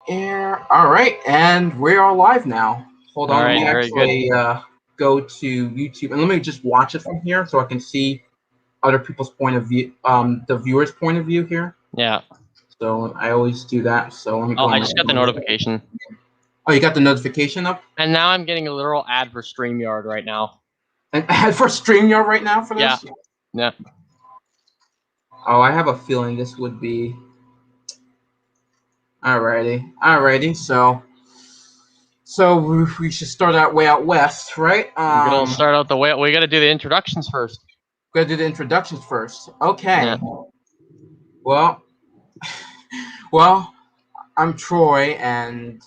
Yeah. All right, and we are live now. Hold All on, let right, me very good. actually go to YouTube and let me just watch it from here so I can see other people's point of view, the viewer's point of view here. Yeah. So I always do that. So let me Oh, go. I just got the notification. Oh, you got the notification up? And now I'm getting a literal ad for StreamYard right now. And for StreamYard right now for this? Yeah. Oh, I have a feeling this would be. Alrighty. So we should start out way out west, right? We're gonna start out the way. We got to do the introductions first. Gotta do the introductions first. Okay. Yeah. Well, well, I'm Troy and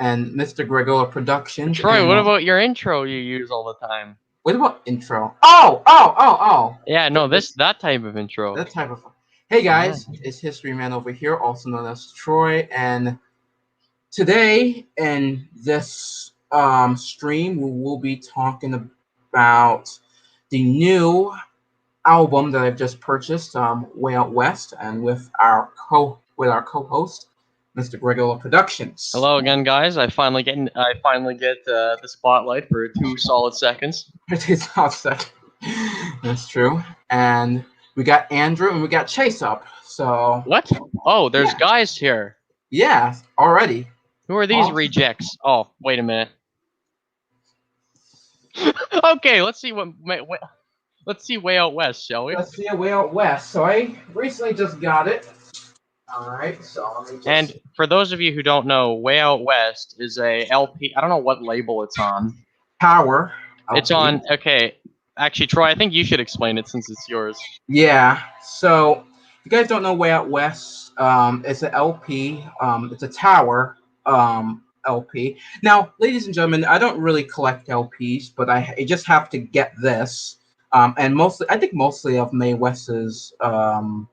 Mr. Gregola Productions. Troy, and, what about your intro you use all the time? what about intro? Oh. Yeah, no, that type of intro. That type of. Hey guys, it's History Man over here, also known as Troy, and today in this stream we will be talking about the new album that I've just purchased, Way Out West, and with our co-host, Mr. Gregola Productions. Hello again, guys. I finally get the spotlight for 2 solid seconds. It's outside. That's true. And we got Andrew and we got Chase up. So What? Oh, there's guys here. Yeah, already. Who are these rejects? Oh, wait a minute. Okay, let's see let's see Way Out West, shall we? Let's see Way Out West. So I recently just got it. All right, so let me just... And for those of you who don't know, Way Out West is a LP. I don't know what label it's on. Power. LP. It's on. Okay, actually, Troy, I think you should explain it since it's yours. Yeah. So if you guys don't know Way Out West, it's an LP. It's a Tower LP. Now, ladies and gentlemen, I don't really collect LPs, but I just have to get this. And mostly of Mae West's records.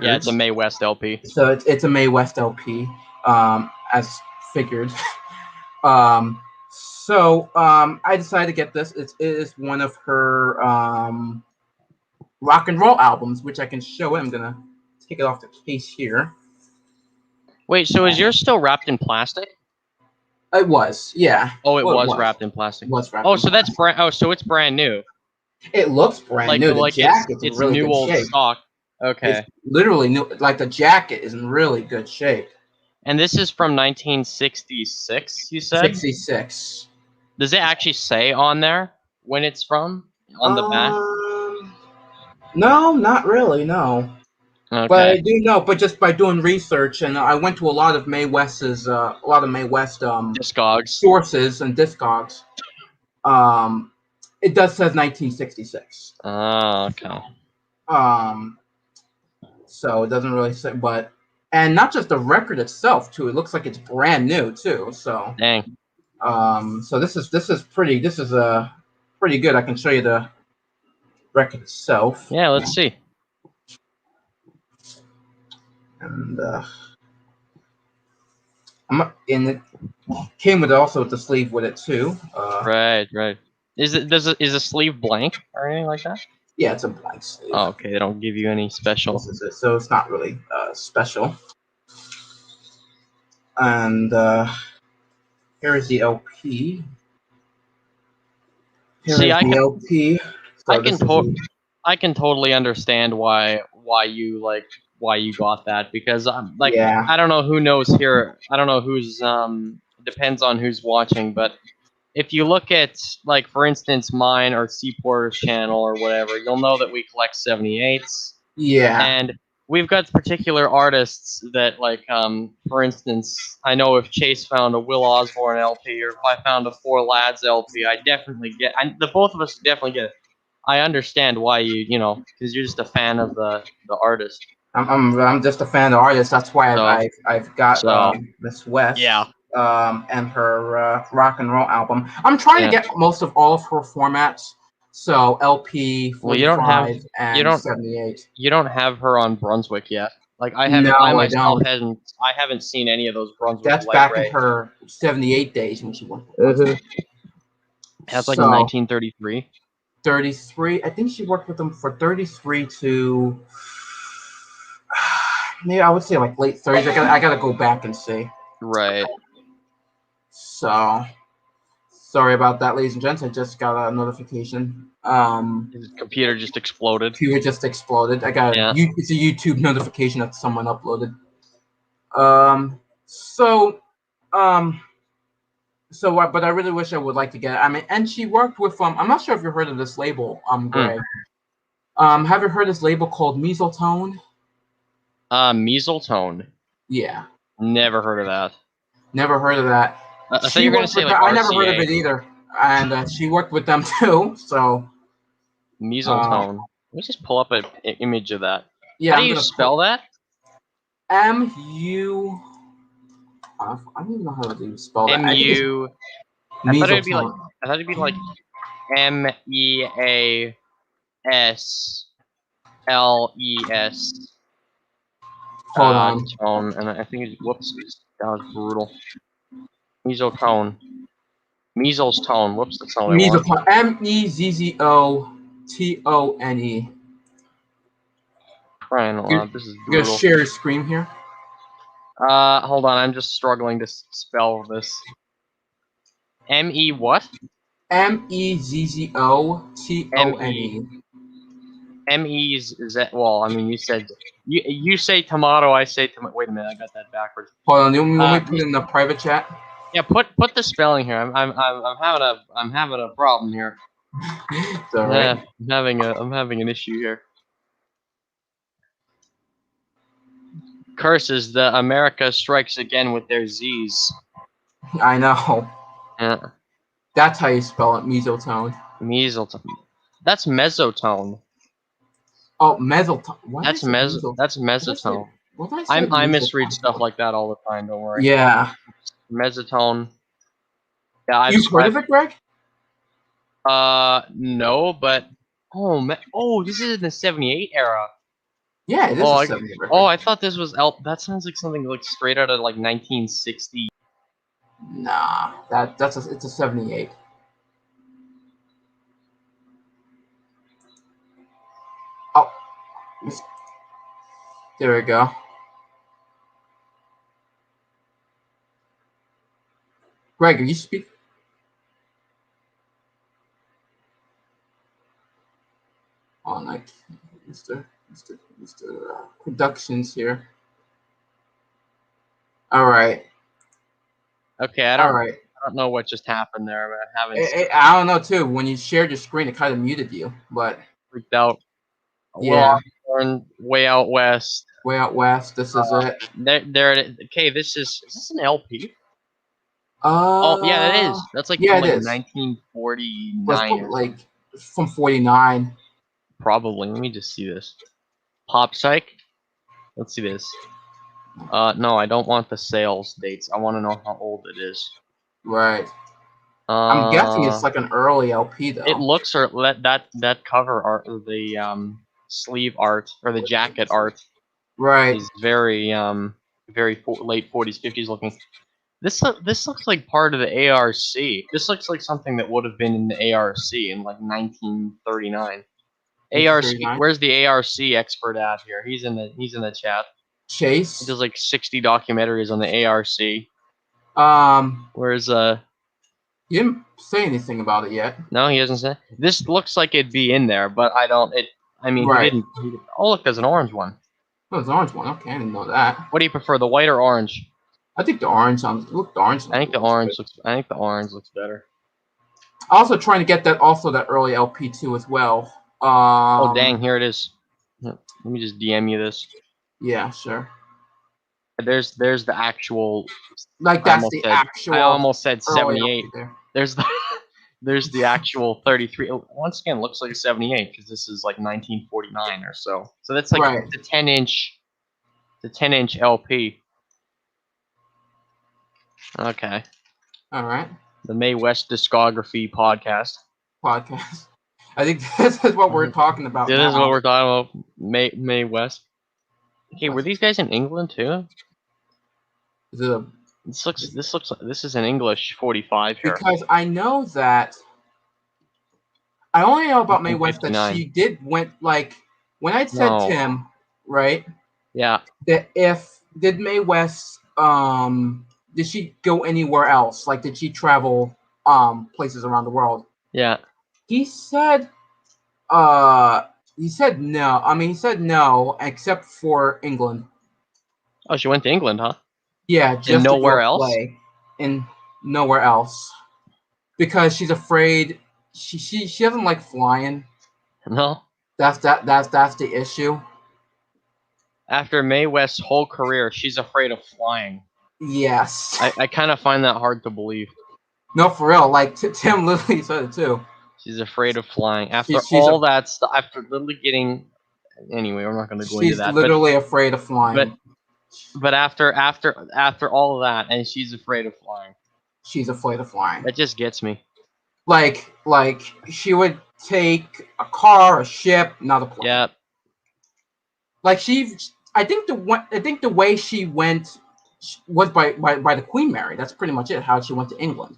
Yeah, it's a Mae West LP. So it's a Mae West LP, as figured. So I decided to get this. It is one of her rock and roll albums, which I can show it. I'm gonna take it off the case here. Wait, so is yours still wrapped in plastic? It was, yeah. Oh, it was wrapped in plastic. Oh, so that's brand. Oh, so it's brand new. It looks brand new. The jacket's in really new good old shape. Stock. Okay. It's literally new. Like the jacket is in really good shape. And this is from 1966. You said 66. Does it actually say on there when it's from on the back? No, not really. No. Okay. But I do know, but just by doing research, and I went to a lot of Mae West Discogs sources and Discogs. It does says 1966. Oh, okay. So it doesn't really say, and not just the record itself too. It looks like it's brand new too. So dang. So this is pretty good. I can show you the record itself. Yeah, let's see. And it came with the sleeve with it too. Right. Is a sleeve blank or anything like that? Yeah, it's a blank sleeve. Oh, okay. They don't give you any special. This is it. So it's not really special. And here is the LP. LP. So I can totally understand why you got that, because I don't know who knows here. I don't know who's depends on who's watching, but if you look at, like, for instance, mine or Seaporter's channel or whatever, you'll know that we collect 78s. Yeah. And we've got particular artists that, like, for instance, I know if Chase found a Will Osborne LP, or if I found a Four Lads LP, I definitely get. The both of us definitely get it. I understand why you know, because you're just a fan of the artist. I'm just a fan of the artist. That's why I've got Miss West. Yeah. And her rock and roll album. I'm trying to get most of all of her formats. So LP, 45, and 78. You don't have her on Brunswick yet. Like I haven't. I haven't seen any of those Brunswick. That's back in her 78 days when she won. That's like in 1933. 33. I think she worked with them for 33 to maybe I would say like late 30s. I gotta go back and see. Right. So sorry about that, ladies and gents. I just got a notification. His computer just exploded. Computer just exploded. I got it's a YouTube notification that someone uploaded. So, but I really wish I would like to get it. I mean, and she worked with I'm not sure if you've heard of this label, Greg. Have you heard this label called Mesoltone? Mesoltone. Yeah. Never heard of that. Never heard of that. I thought you were gonna say like RCA. I never heard of it either, and she worked with them too. So. Mesoltone. Let me just pull up an image of that. Yeah. How do you spell that? M-U. I don't even know how to spell that. M-U. I thought it'd be like M-E-A-S-L-E-S. Hold on. Tone, and I think whoops, that was brutal. Mesoltone. Measles tone. Whoops, that's not what I want. Mezottone. Crying aloud, this is brutal. You're gonna share your screen here? Hold on, I'm just struggling to spell this. M-E what? Mezottone. M-E-Z, well, I mean, you said, you say tomato, I say tomato. Wait a minute, I got that backwards. Hold on, you want me to put it in the private chat? Yeah, put the spelling here. I'm having a problem here. It's all right. Yeah, I'm having an issue here. Curses, the America strikes again with their Z's. I know. Yeah. That's how you spell it, mesotone. Mesotone. That's mesotone. Oh, mesotone. That's mesotone. I misread stuff like that all the time. Don't worry. Yeah. Mesotone. Yeah, you've heard of it, Greg? No, but this is in the '78 era. Yeah, it is. I thought this was that sounds like something like straight out of like 1960. Nah, it's a '78. Oh, there we go. Greg, are you speaking? On like Mr. Productions here. All right. Okay, I don't know what just happened there, but I don't know too. When you shared your screen, it kind of muted you, but freaked out. Yeah. Way Out West. Way Out West. This is it. There. Okay, is this an LP? Yeah, it is. That's like it is. is. 1949. That's like from 49. Probably. Let me just see this. Pop Psych. Let's see this. No, I don't want the sales dates. I want to know how old it is. Right. I'm guessing it's like an early LP though. It looks that cover art, or the sleeve art, or the jacket art. Right. Is very late 40s, 50s looking. This looks like part of the ARC. This looks like something that would have been in the ARC in like 1939. ARC. Where's the ARC expert at here? He's in the chat. Chase. He does like 60 documentaries on the ARC. Where's He didn't say anything about it yet. No, he hasn't said. This looks like it'd be in there, but I don't. Right. He didn't. Oh, look, there's an orange one. Oh, there's an orange one. Okay, I didn't know that. What do you prefer, the white or orange? I think the orange sounds. Look, the orange. I think the orange looks better. Also trying to get that early LP too as well. Oh dang, here it is. Let me just DM you this. Yeah, sure. There's the actual. Like that's the actual. I almost said 78. There's the actual 33. Once again, looks like a 78 because this is like 1949 or so. So that's like the 10-inch LP. Okay. All right. The Mae West discography podcast. I think this is what we're talking about. This is what we're talking about. Mae West. Okay, were these guys in England too? This is an English 45 here. Because I know that. I only know about Mae West that she went like when I said Tim, right? Yeah. Did Mae West did she go anywhere else? Like, did she travel places around the world? Yeah. He said uh he said no. I mean, he said no except for England. Oh, she went to England, huh? Yeah, And just to nowhere go else? play and nowhere else because she's afraid. She doesn't like flying. No. That's the issue. After Mae West's whole career, she's afraid of flying. Yes. I kind of find that hard to believe. No, for real. Like Tim literally said it too. She's afraid of flying. After She's all that stuff, after literally getting. Anyway, we're not going to go into she's that. literally afraid of flying. But after all of that, and she's afraid of flying. She's afraid of flying. That just gets me. Like she would take a car, a ship, not a plane. Yeah. Like I think the way she went was by the Queen Mary. That's pretty much it. How she went to England.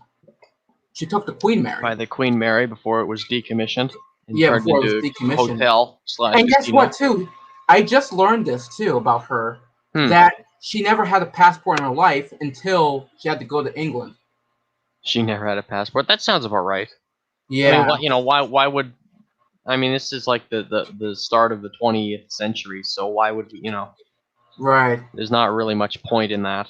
She took the Queen Mary. By the Queen Mary before it was decommissioned. And yeah, turned before it was into decommissioned. Hotel / And guess casino. what, too? I just learned this too about her. Hmm. That she never had a passport in her life until she had to go to England. She never had a passport. That sounds about right. Yeah. I mean, why would? I mean, this is like the start of the 20th century. So why would we? Right. There's not really much point in that,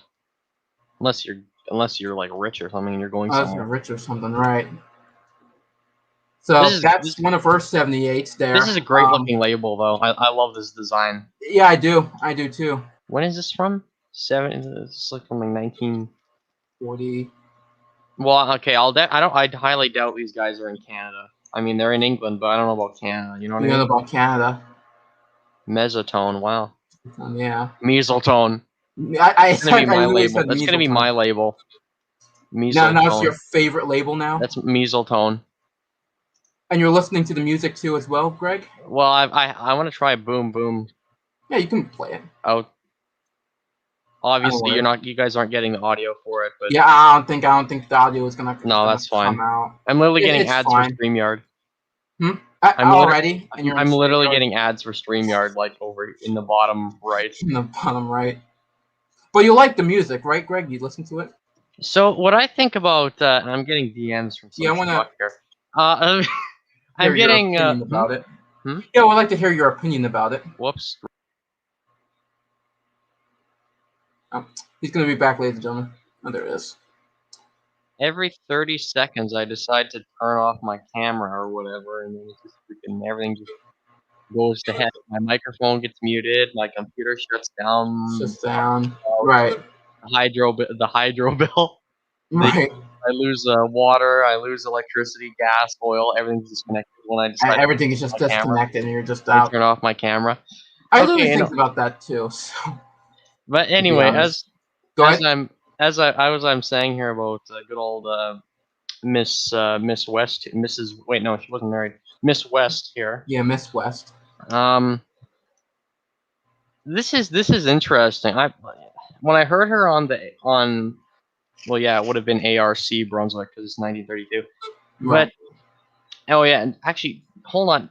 unless you're like rich or something and you're going somewhere. Unless you're rich or something, right? So that's one of her 78s there. This is a great looking label, though. I love this design. Yeah, I do. I do too. When is this from? It's like from like 1940. Well, okay. I highly doubt these guys are in Canada. I mean, they're in England, but I don't know about Canada. You know what I mean? You know about Canada. Mesotone. Wow. Yeah. Mesoltone. It's gonna be my label. That's gonna be my label. Mesoltone. Now it's your favorite label now. That's Mesoltone. And you're listening to the music too as well, Greg? Well, I want to try Boom Boom. Yeah, you can play it. Oh. Obviously, you guys aren't getting the audio for it, but yeah, I don't think the audio is gonna. No, that's fine. Come out. I'm literally getting ads for StreamYard. I'm literally getting ads for StreamYard, like over in the bottom right. In the bottom right. But you like the music, right, Greg? You listen to it. So what I think about, and I'm getting DMs from some schmuck here. I'm getting about it. Yeah, I'd like to hear your opinion about it. Whoops. Oh, he's gonna be back, ladies and gentlemen. Oh, there it is. Every 30 seconds, I decide to turn off my camera or whatever, and then it's just freaking everything just goes to heck. My microphone gets muted. My computer shuts down. Right. The hydro bill. Right. I lose water. I lose electricity, gas, oil. Everything's disconnected when I decide. Everything is just disconnected, and you're just out. I turn off my camera. I really think about that too. So. But anyway, as I'm saying here about good old Miss West, Mrs. Wait, no, she wasn't married. Miss West here. Yeah, Miss West. This is interesting. When I heard her well, yeah, it would have been ARC Brunswick because it's 1932. Right. But oh yeah, and actually, hold on,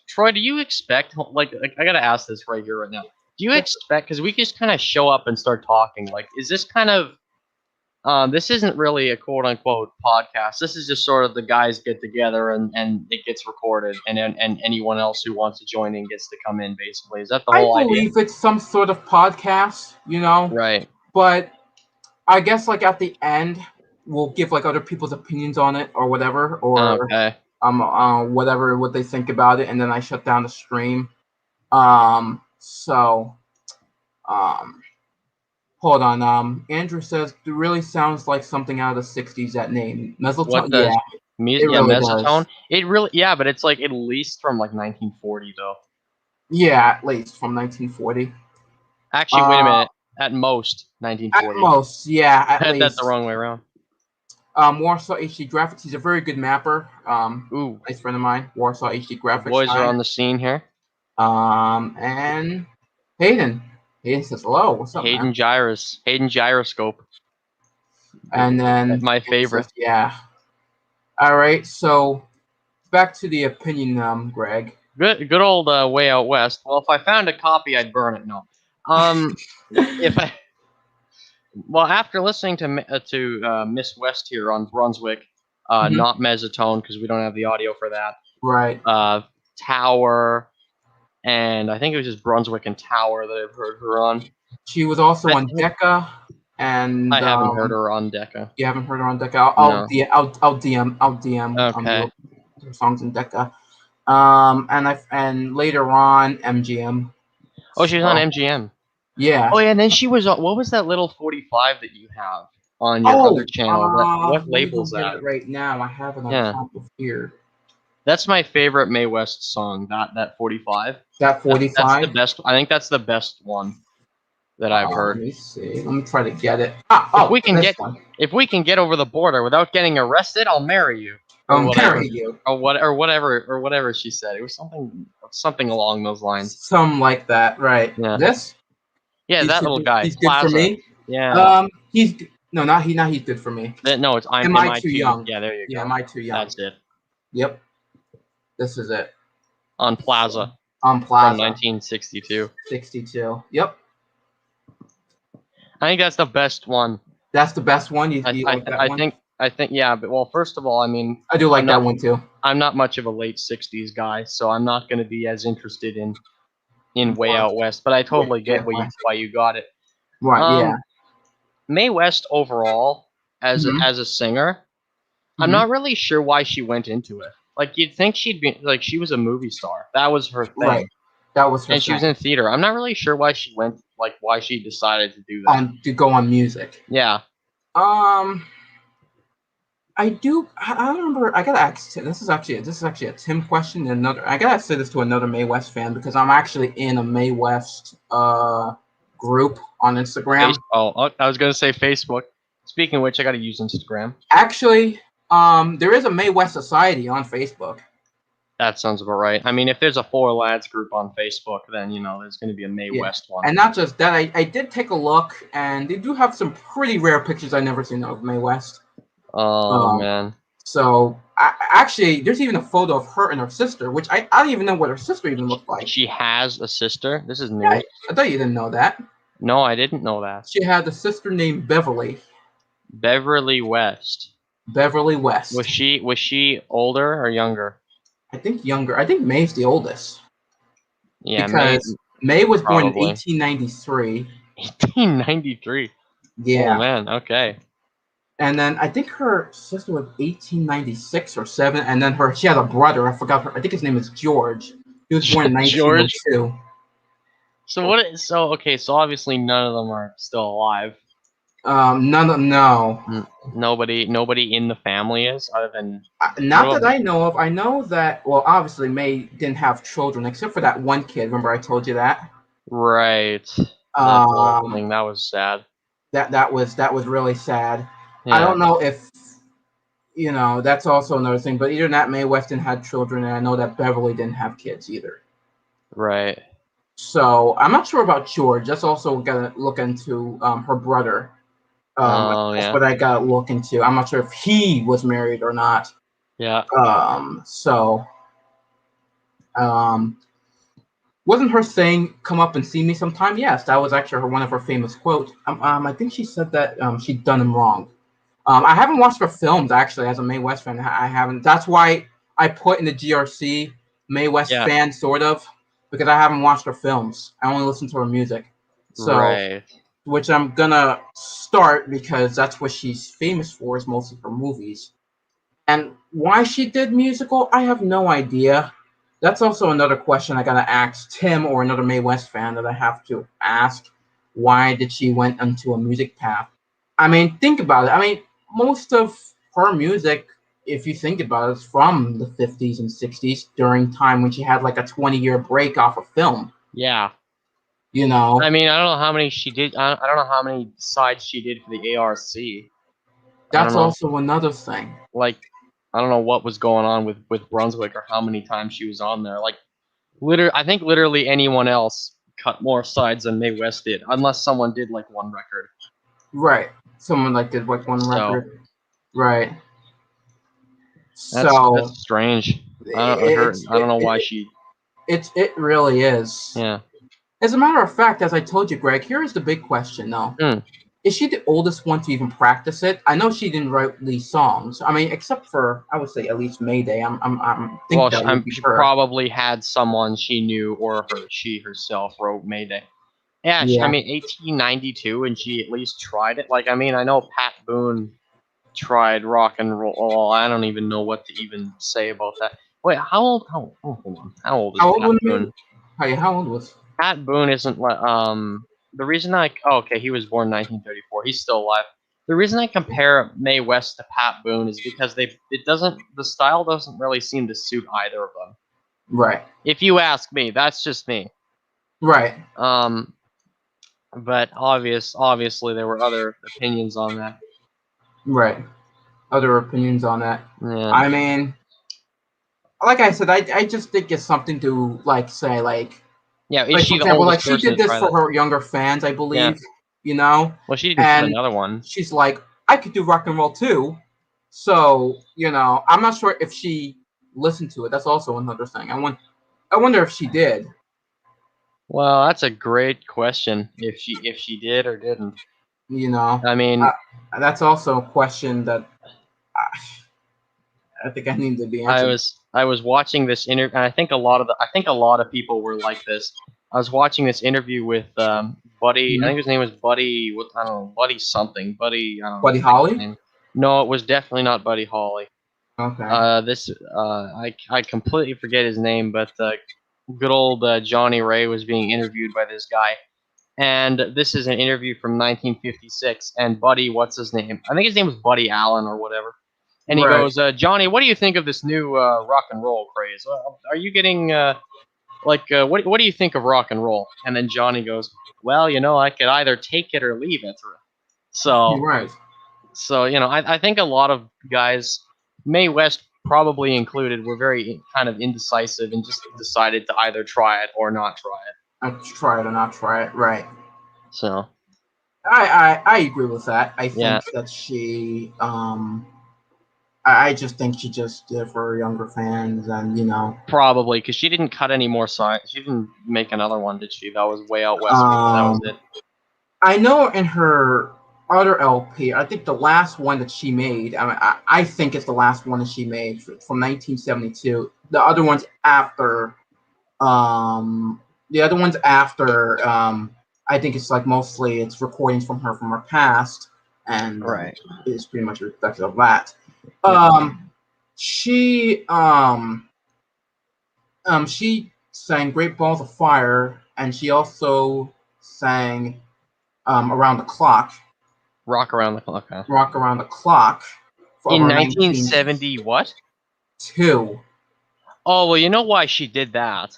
Troy, do you expect like I gotta ask this right here right now? Do you expect, because we just kind of show up and start talking, like, is this kind of, this isn't really a quote-unquote podcast. This is just sort of the guys get together and it gets recorded, and anyone else who wants to join in gets to come in, basically. Is that the whole idea? I believe it's some sort of podcast, Right. But I guess, like, at the end, we'll give, like, other people's opinions on it or whatever, or whatever, what they think about it, and then I shut down the stream. Hold on. Andrew says it really sounds like something out of the 60s. That name, Mesotone. Mesotone. It really, but it's like at least from like 1940 though. Yeah, at least from 1940. Actually, wait a minute. At most 1940. At most, yeah. I had that the wrong way around. Warsaw HD Graphics. He's a very good mapper. Ooh, nice friend of mine. Warsaw HD Graphics. The boys are on the scene here. And Hayden. Hayden says hello. What's up, Hayden man? Hayden Gyroscope. And then that's my favorite. Says, yeah. All right. So back to the opinion, Greg. Good old Way Out West. Well, if I found a copy, I'd burn it. No. If I after listening to Miss West here on Brunswick, not Mezzotone because we don't have the audio for that. Right. Tower, and I think it was just Brunswick and Tower that I've heard her on. She was also on Decca, and I haven't heard her on Decca. You haven't heard her on Decca? I'll DM okay. Her songs in Decca. And later on MGM. Oh, she was on MGM. Yeah. Oh yeah, and then she was on, what was that little 45 that you have on your other channel? What label's that? Right now, I have it on top of here. That's my favorite Mae West song. That 45. That 45. That's the best. I think that's the best one that I've heard. Let me see. Let me try to get it. If we can get over the border without getting arrested, I'll marry you. I'll marry you. Or whatever she said. It was something along those lines. Something like that, right? Yeah. This? Yeah, that little guy. He's good for me. Yeah. He's good for me. No, it's Am I too young? Yeah, there you go. Yeah, am I too young? That's it. Yep. This is it. On Plaza. On Plaza. From 1962. 62. Yep. I think that's the best one. That's the best one. I think yeah, but well, first of all, I mean, I do like that one too. I'm not much of a late 60s guy, so I'm not going to be as interested in Way Out West, but I totally get why you got it. Right, yeah. Mae West overall as a singer, I'm not really sure why she went into it. Like, you'd think she'd be like, she was a movie star. That was her thing. Right. That was her and she was in theater. I'm not really sure why she decided to do that. To go on music. Yeah. I remember. I gotta ask. This is actually a Tim question. I gotta say this to another Mae West fan because I'm actually in a Mae West group on Instagram. I was gonna say Facebook. Speaking of which, I gotta use Instagram. Actually, there is a Mae West Society on Facebook. That sounds about right. I mean, if there's a 4 Lads group on Facebook, then there's going to be a Mae West one. And not just that, I did take a look, and they do have some pretty rare pictures I've never seen of Mae West. Oh man! So actually, there's even a photo of her and her sister, which I don't even know what her sister even looked like. She has a sister. This is new. Yeah, I thought you didn't know that. No, I didn't know that. She had a sister named Beverly. Beverly West. Beverly West. Was she older or younger? I think younger. I think Mae's the oldest. Yeah, because Mae was born in 1893. 1893. Yeah. Oh man. Okay. And then I think her sister was 1896 or 7, and then she had a brother. I forgot her. I think his name is George. He was born in 1902. So obviously none of them are still alive. No. Nobody in the family is, other than. Not that I know of. I know that. Well, obviously Mae didn't have children except for that one kid. Remember I told you that? Right. That was sad. That was really sad. Yeah. I don't know if that's also another thing. But either that Mae West didn't have children, and I know that Beverly didn't have kids either. Right. So I'm not sure about George. That's also gotta look into her brother. That's what I gotta look into. I'm not sure if he was married or not. Yeah. Wasn't her saying "come up and see me sometime"? Yes, that was actually one of her famous quotes. I think she said that she'd done him wrong. I haven't watched her films actually as a Mae West fan. I haven't. That's why I put in the GRC Mae West fan sort of because I haven't watched her films. I only listen to her music. So. Right. Which I'm gonna start because that's what she's famous for is mostly her movies. And why she did musical, I have no idea. That's also another question I gotta ask Tim or another Mae West fan that I have to ask. Why did she went into a music path? I mean, think about it. I mean, most of her music, if you think about it, is from the 50s and 60s during time when she had like a 20-year break off of film. Yeah. I mean, I don't know how many she did. I don't know how many sides she did for the ARC. That's also another thing. Like, I don't know what was going on with Brunswick or how many times she was on there. Like, I think literally anyone else cut more sides than Mae West did, unless someone did like one record. Right. Someone did like one record. Right. That's strange. I don't know why she. It really is. Yeah. As a matter of fact, as I told you, Greg, here is the big question, though. Mm. Is she the oldest one to even practice it? I know she didn't write these songs. I mean, except for I would say at least Mayday. I'm think Well, that would be she her. probably had someone she knew, or she herself wrote Mayday. Yeah, I Yeah. mean, 1892, and she at least tried it. Like, I mean, I know Pat Boone tried rock and roll. Oh, I don't even know what to even say about that. Wait, how old? Oh, hold on. How old is How old Pat was Boone? how old was? Pat Boone isn't the reason okay, he was born 1934. He's still alive. The reason I compare Mae West to Pat Boone is because the style doesn't really seem to suit either of them. Right. If you ask me, that's just me. Right. But obviously there were other opinions on that. Right. Other opinions on that. Yeah. I mean, like I said, I just think it's something to like say like. Yeah, is Like she for the example, like oldest she person did to this try for that? her younger fans, I believe. Yeah. You know. Well, she didn't put And another one. she's like, I could do rock and roll too. So, I'm not sure if she listened to it. That's also another thing. I wonder if she did. Well, that's a great question. If she did or didn't. I mean, That's also a question that I think I need to be answered. I was watching this interview, and I think a lot of people were like this. I was watching this interview with Buddy. I think his name was Buddy. What I don't know, Buddy something. Buddy. I don't know Buddy the heck his Holly? name. No, it was definitely not Buddy Holly. Okay. I completely forget his name, but good old Johnny Ray was being interviewed by this guy, and this is an interview from 1956. And Buddy, what's his name? I think his name was Buddy Allen or whatever. And he Right. goes, Johnny, what do you think of this new rock and roll craze? Are you getting what do you think of rock and roll? And then Johnny goes, well, I could either take it or leave it. So Right. I think a lot of guys, Mae West probably included, were very kind of indecisive and just decided to either try it or not try it. I try it or not try it. Right. So I agree with that. I yeah, think that she I just think she just did it for her younger fans, and probably because she didn't cut any more songs. She didn't make another one, did she? That was Way Out West. That was it. I know in her other LP, I think the last one that she made, I think it's the last one that she made from 1972. The other ones after, I think it's like mostly it's recordings from her past, and Right. it's pretty much reflective of that. Yeah. She she sang Great Balls of Fire, and she also sang Around the Clock. Rock Around the Clock. Huh? Rock Around the Clock. In 1970 what? 2. Oh, well, you know why she did that?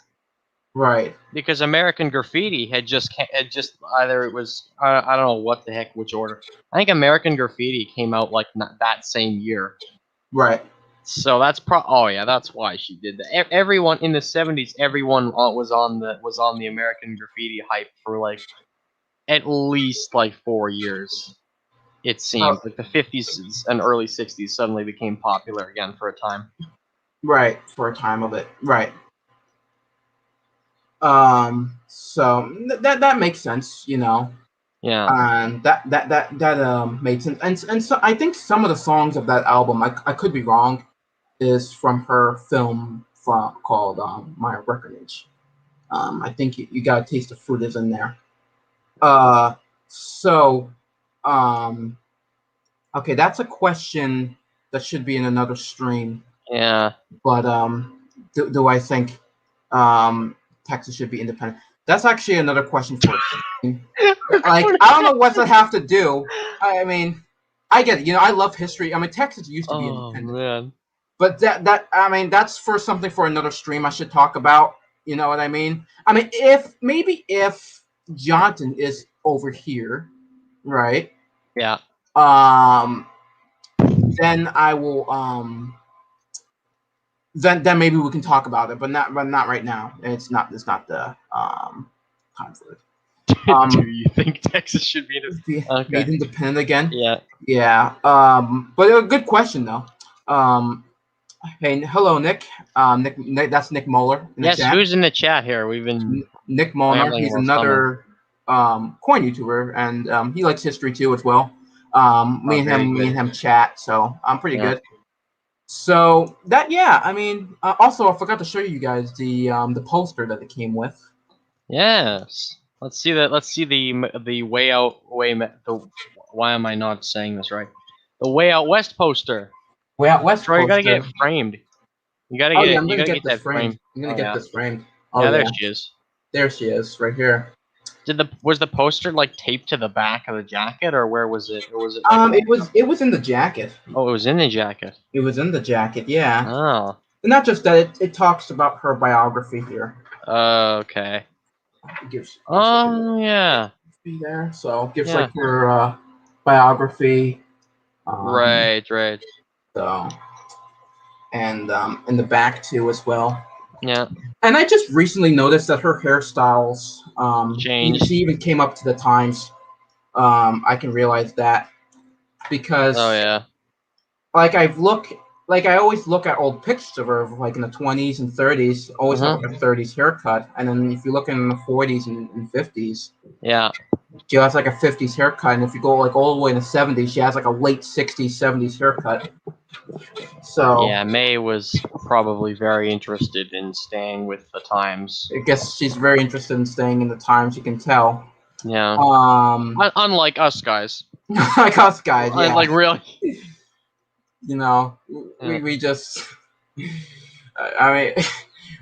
Right. Because American Graffiti had just either it was I don't know what the heck which order. I think American Graffiti came out like not that same year. Right. So that's that's why she did that. Everyone in the 70s, everyone was on the American Graffiti hype for like at least like 4 years. It seemed like the 50s and early 60s suddenly became popular again for a time. Right, for a time of it. Right. So that makes sense, Yeah. And that made sense. And so I think some of the songs of that album, I could be wrong, is from her film called My Reckonage. I think you got a taste of fruit is in there. So okay, that's a question that should be in another stream. Yeah. But do I think Texas should be independent? That's actually another question for like I don't know what to have to do. I mean, I get it. I love history. I mean, Texas used to be independent. Man. But that's for something for another stream I should talk about. You know what I mean? I mean, if Jonathan is over here, right? Yeah. Then I will then maybe we can talk about it, but not right now. It's not the time for it. Do you think Texas should be made independent again? Yeah. Yeah. But a good question though. Hey, hello, Nick. Nick, that's Nick Moeller. Yes, who's in the chat here? We've been Nick Molnar. He's another coin YouTuber, and he likes history too as well. Me and him chat, so I'm pretty good. So that, yeah, I mean, also I forgot to show you guys the poster that it came with. Yes. Let's see that. Let's see the Way Out why am I not saying this right? The Way Out West poster. Way Out West Troy, poster. you gotta get it framed. You gotta get. it. I'm You gonna gotta get this framed. I'm gonna get this framed. Oh, yeah, there she is. There she is, right here. Was the poster like taped to the back of the jacket, or where was it? Or was it like it was in the jacket. Oh, it was in the jacket. It was in the jacket, yeah. Oh. And not just that, it talks about her biography here. Okay. Gives yeah. There, so gives like her biography. Right. So, and in the back too as well. Yeah. And I just recently noticed that her hairstyles changed. She even came up to the times. I can realize that because like I always look at old pictures of her, like in the 20s and 30s, always have like a 30s haircut, and then if you look in the 40s and 50s, she has like a 50s haircut, and if you go like all the way in the 70s, she has like a late 60s, 70s haircut. So yeah, Mae was probably very interested in staying with the times. I guess she's very interested in staying in the times. You can tell. Yeah. Unlike us guys. Like us guys, yeah. Like really. You know, we just. I mean,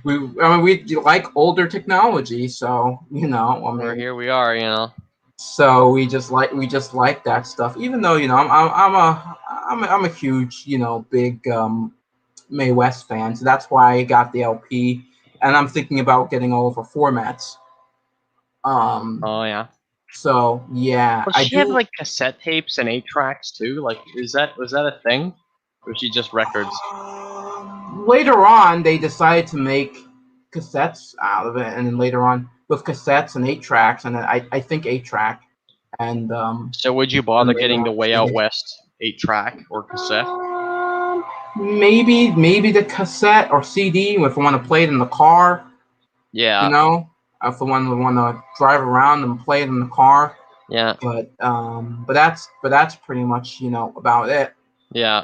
we like older technology, so you know. I mean, here we are, you know. So we just like that stuff. Even though you know, I'm a huge, you know, big Mae West fan, so that's why I got the LP, and I'm thinking about getting all of her formats. Oh yeah. So yeah, well, she had like cassette tapes and 8-tracks too. Like, was that a thing, or was she just records? Later on, they decided to make cassettes out of it, and then later on with cassettes and 8-tracks, and then I think 8-track, and So would you bother getting the Way Out West 8-track or cassette? Maybe the cassette or CD if I want to play it in the car. Yeah. You know, if I want to drive around and play it in the car. Yeah. But that's pretty much, you know, about it. Yeah.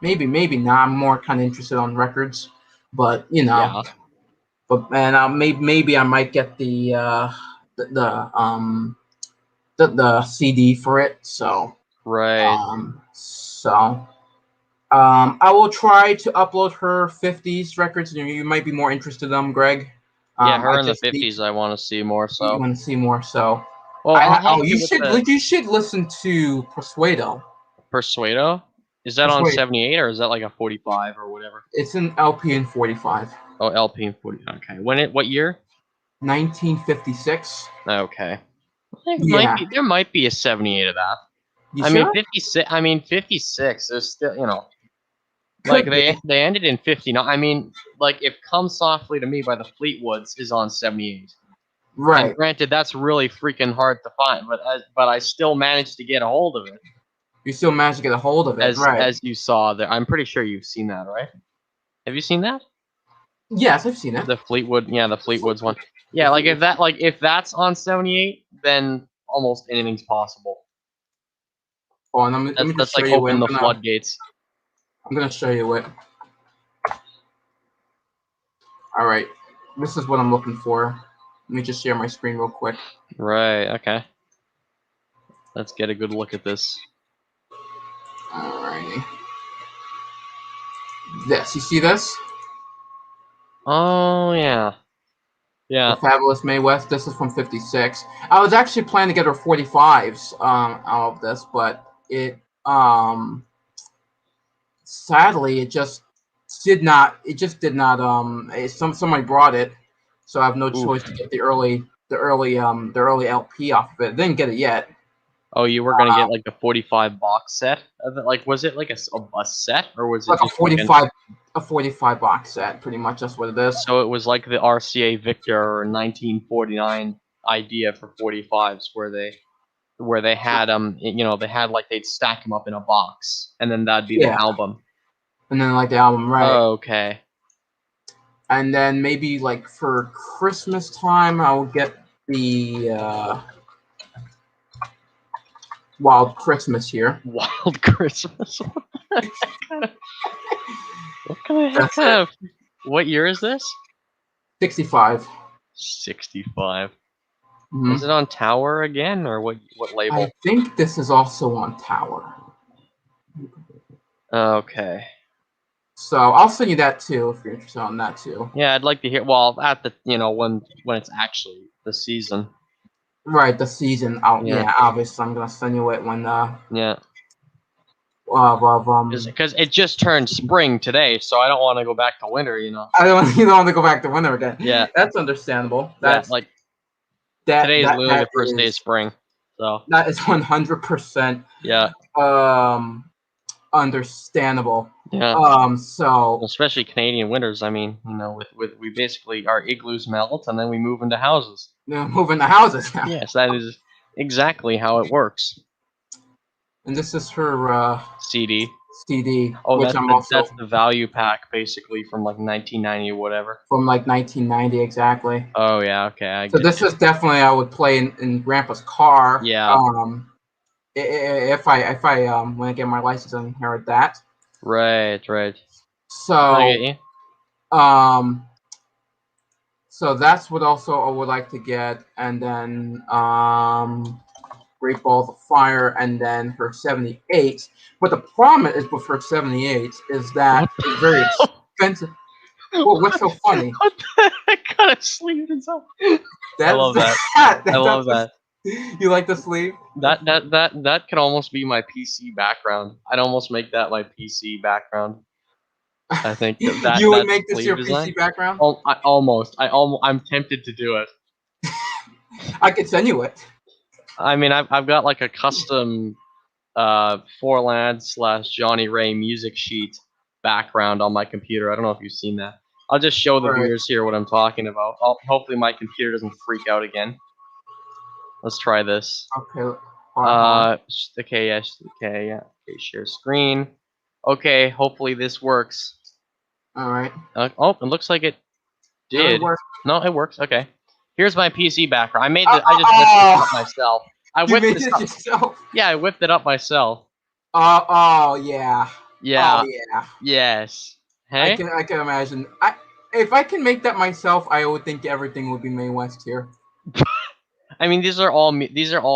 Maybe not. I'm more kind of interested on records, but you know. Yeah. But maybe I might get the CD for it. So. Right. I will try to upload her 50s records. You might be more interested in them, Greg. Yeah, her in the 50s. I want to see more. So. You want to see more? So. Well, you should listen to Persuado. Persuado? Is that on 78 or is that like a 45 or whatever? It's an LP in 45. Oh, LP in 40. Okay. What year? 1956. Okay. There might be a 78 of that. Mean 56. 56 is still, you know, like they ended in 59. I mean, like if "Come Softly to Me" by the Fleetwoods is on 78. Right. And granted, that's really freaking hard to find, but I still managed to get a hold of it. You still managed to get a hold of it, right? As you saw there, I'm pretty sure you've seen that, right? Have you seen that? Yes, I've seen it. The Fleetwoods one. Yeah, like if that's on 78, then almost anything's possible. Oh, and let me that's like open the floodgates. I'm gonna show you it. All right, this is what I'm looking for. Let me just share my screen real quick. Right. Okay. Let's get a good look at this. Alrighty. This, you see this? Oh yeah. Yeah. The Fabulous Mae West. This is from 56. I was actually planning to get her 45s out of this, but it sadly it just did not. Somebody brought it, so I have no choice to get the early LP off of it. Didn't get it yet. Oh, you were gonna get like the 45 box set of it? Like, was it like a set, or was it like just a 45 box set? Pretty much that's what it is. So it was like the RCA Victor 1949 idea for 45s, where they had you know, they had like they'd stack them up in a box, and then that'd be the album. And then like the album, right? Oh, okay. And then maybe like for Christmas time, I'll get the Wild Christmas here. Wild Christmas. What kind of? What year is this? 65. 65. Mm-hmm. Is it on Tower again, or what label? I think this is also on Tower. Okay. So I'll send you that too if you're interested on that too. Yeah, I'd like to hear. Well, at the when it's actually the season. Right, the season out. Yeah, obviously I'm gonna send you it when Yeah. Because it just turned spring today, so I don't want to go back to winter. You don't want to go back to winter again. Yeah, that's understandable. That's like today is literally the first day of spring, so that is 100%. Yeah. Understandable. Yeah. So especially Canadian winters. I mean, with we basically our igloos melt and then we move into houses. Yeah, move into houses now. Yes, that is exactly how it works. And this is her CD. Oh, which that's the value pack, basically from like 1990 or whatever. From like 1990, exactly. Oh yeah, okay. So this is definitely I would play in Grandpa's car. Yeah. If I when I get my license and inherit that. Right. So so that's what also I would like to get, and then Great Balls of Fire, and then her 78. But the problem is with her 78 is that it's very expensive. Well, what's so funny? What the heck kind of sleeve is that? I love that. I love that. You like the sleeve? That could almost be my PC background. I'd almost make that my PC background. I think that you would make this your PC background. Oh, I'm tempted to do it. I could send you it. I mean, I've got like a custom Forland / Johnny Ray music sheet background on my computer. I don't know if you've seen that. I'll just show the viewers here what I'm talking about. Hopefully my computer doesn't freak out again. Let's try this. Okay. Okay, yes. Okay, yeah. Okay, share screen. Okay, hopefully this works. All right. Oh, it looks like it did. No, it works. Okay. Here's my PC background. I just whipped this up myself. You made it yourself? Yeah, I whipped it up myself. Oh yeah. Yeah. Oh yeah. Yes. Hey? I can imagine. If I can make that myself, I would think everything would be Mae West here. I mean, these are all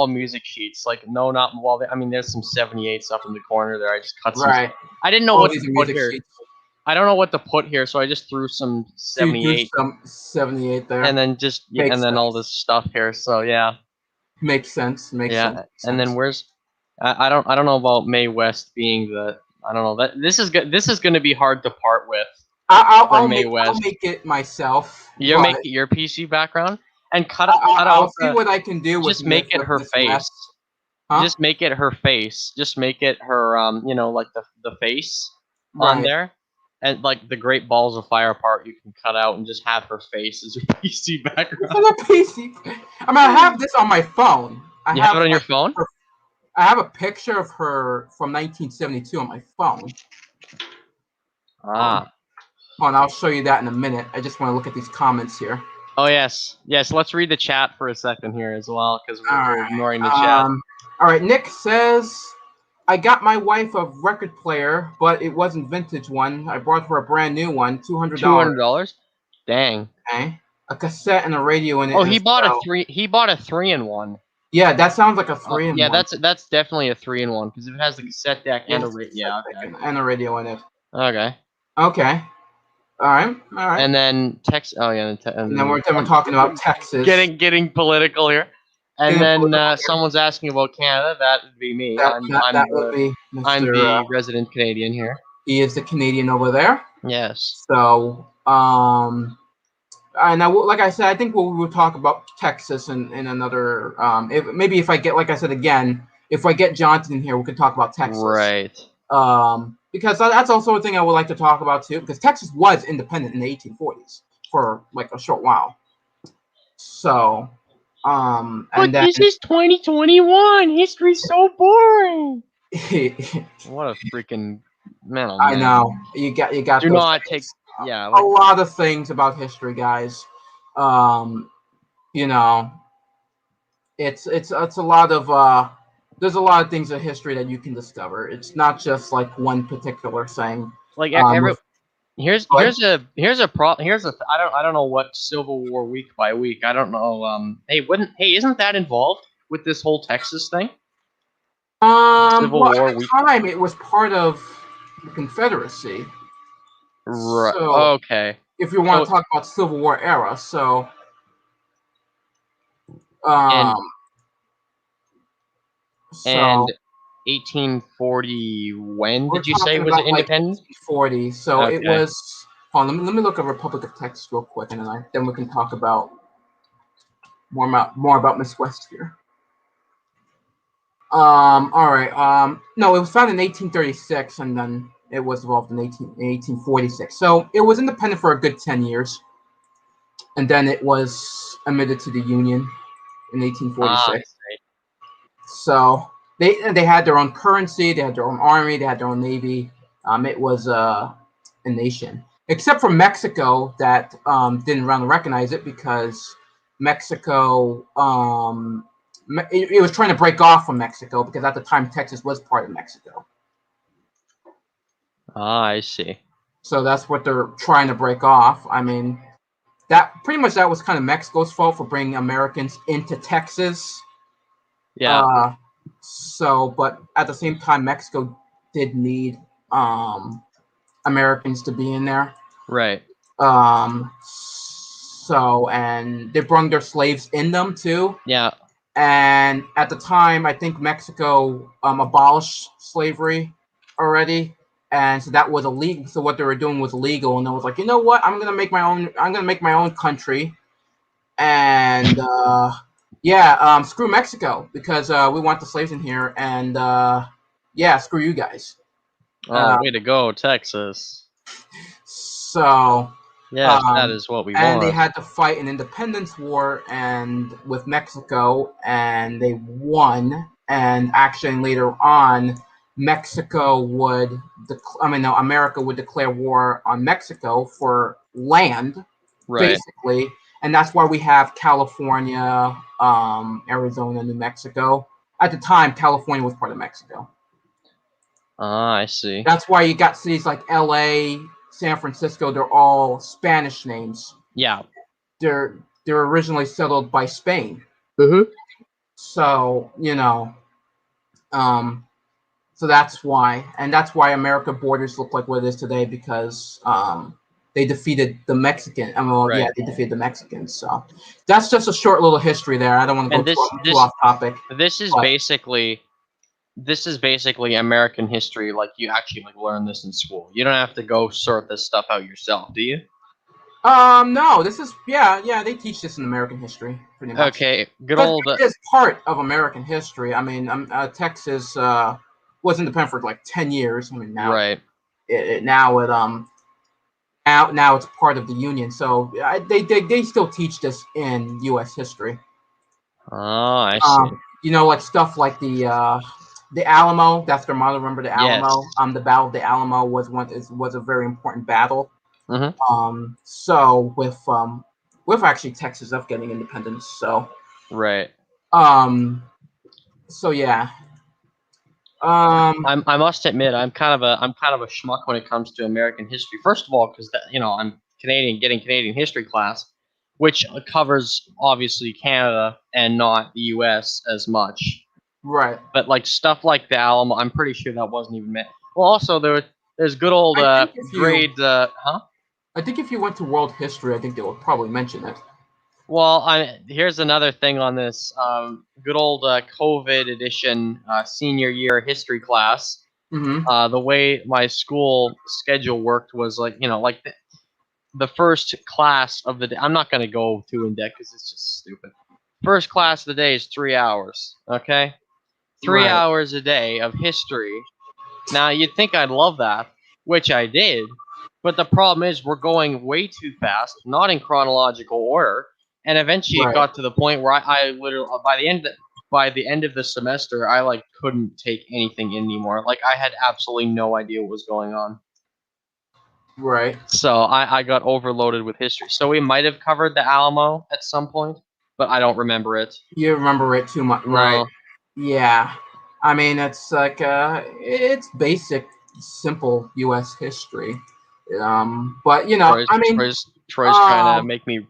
music sheets. Like, no, not well. I mean, there's some 78s up in the corner there. I just cut some. Right. I didn't know what to put here. Sheets. I don't know what to put here, so I just threw some 78. Some 78 there. And then all this stuff here. So yeah. Makes sense. Makes sense. And then where's? I don't know about Mae West being the. I don't know that this is going to be hard to part with. I'll make it myself. You make it your PC background and cut out. I'll see what I can do. Just make it her face. Huh? Just make it her face. Just make it her like the face on there. And like the Great Balls of Fire part, you can cut out and just have her face as your PC background. PC. I mean, I have this on my phone. You have it on your phone? I have a picture of her from 1972 on my phone. Hold on, I'll show you that in a minute. I just want to look at these comments here. Oh yes. Let's read the chat for a second here as well, because we're ignoring the chat. All right, Nick says, I got my wife a record player, but it wasn't vintage one. I bought her a brand new one, $200. $200? Dang. Okay. A cassette and a radio in it. Oh, he bought a 3-in-1. Yeah, that sounds like a 3-in-1. Yeah, that's definitely a 3-in-1 because if it has the cassette deck and a radio, and a radio in it. Okay. Okay. All right. And then Texas. Oh yeah. And then we're talking about Texas. Getting political here. And then someone's asking about Canada. That would be me. I'm the resident Canadian here. He is the Canadian over there. Yes. So, and like I said, I think we'll talk about Texas in another. If I get, like I said again, if I get Jonathan in here, we can talk about Texas. Right. Because that's also a thing I would like to talk about too. Because Texas was independent in the 1840s for like a short while. So. But this is 2021. History's so boring. What a freaking man! I know you got. Do not take yeah, a lot of things about history, guys. You know, it's a lot of there's a lot of things in history that you can discover. It's not just like one particular thing. like every Um, here's but I don't know what Civil War week by week. I don't know. Hey, isn't that involved with this whole Texas thing? Civil well, at War the week. time, it was part of the Confederacy. Right. So, Okay. if you want So to talk about Civil War era, so and um, so and 1840. When we're did you say talking was it about like independent? 1840. So it Okay. was. Hold on, let me look at Republic of Texas real quick, and then we can talk about more about Miss West here. All right. No, it was founded in 1836, and then it was evolved in 1846. So it was independent for a good 10 years, and then it was admitted to the Union in Ah, I 1846. see. So they had their own currency, they had their own army, they had their own navy. It was a nation, except for Mexico that didn't really recognize it because Mexico it was trying to break off from Mexico because at the time Texas was part of Mexico. Ah, I see. So that's what they're trying to break off. I mean, that pretty much that was kind of Mexico's fault for bringing Americans into Texas. Yeah. Uh, but at the same time, Mexico did need Americans to be in there. Right. And they brought their slaves in them too. Yeah. And at the time, I think Mexico abolished slavery already, and so that was illegal. So what they were doing was illegal, and I was like, you know what? I'm gonna make my own. I'm gonna make my own country, and screw Mexico because we want the slaves in here, and screw you guys. Oh, way to go, Texas. So Yes, that is what we and they want. had to fight an independence war and with Mexico, and they won. And actually, later on, America would declare war on Mexico for land, Right. basically, and that's why we have California, Arizona, New Mexico. At the time, California was part of Mexico. Ah, I see. That's why you got cities like L.A., San Francisco. They're all Spanish names. Yeah. They're originally settled by Spain. Mm-hmm. So so that's why, and that's why America borders look like what it is today because they defeated the Mexican. Right. They defeated the Mexicans. So that's just a short little history there. I don't want to And go too off topic. this is But, basically American history. Like you actually learn this in school. You don't have to go sort this stuff out yourself, do you? no, this is they teach this in American history pretty much. Okay, good Because old. it is part of American history. I mean, Texas was independent for like 10 years. I mean, now Right. now it's part of the Union. So they still teach this in U.S. history. Ah, I see. Like stuff like the Alamo. That's their motto. Remember the Yes. Alamo? The Battle of the Alamo was a very important battle. Mm-hmm. So with actually Texas of getting independence. So Right. So yeah. I must admit I'm kind of a schmuck when it comes to American history. First of all, because I'm Canadian, getting Canadian history class, which covers obviously Canada and not the U.S. as much. Right. But like stuff like the Alamo, I'm pretty sure that wasn't even meant. Well, also there's good old grades. Huh? I think if you went to world history, I think they would probably mention it. Well, here's another thing on this good old COVID edition senior year history class. Mm-hmm. The way my school schedule worked was like the first class of the day. I'm not going to go too in depth because it's just stupid. First class of the day is 3 hours. Okay, 3 Right. hours a day of history. Now you'd think I'd love that, which I did, but the problem is we're going way too fast, not in chronological order, and eventually it Right. got to the point where I literally by the end of the semester I couldn't take anything anymore. Like I had absolutely no idea what was going on. Right. So I got overloaded with history. So we might have covered the Alamo at some point, but I don't remember it. You remember it too much, right? No. Yeah. I mean, it's like it's basic, simple U.S. history. But I mean, Troy's trying to make me.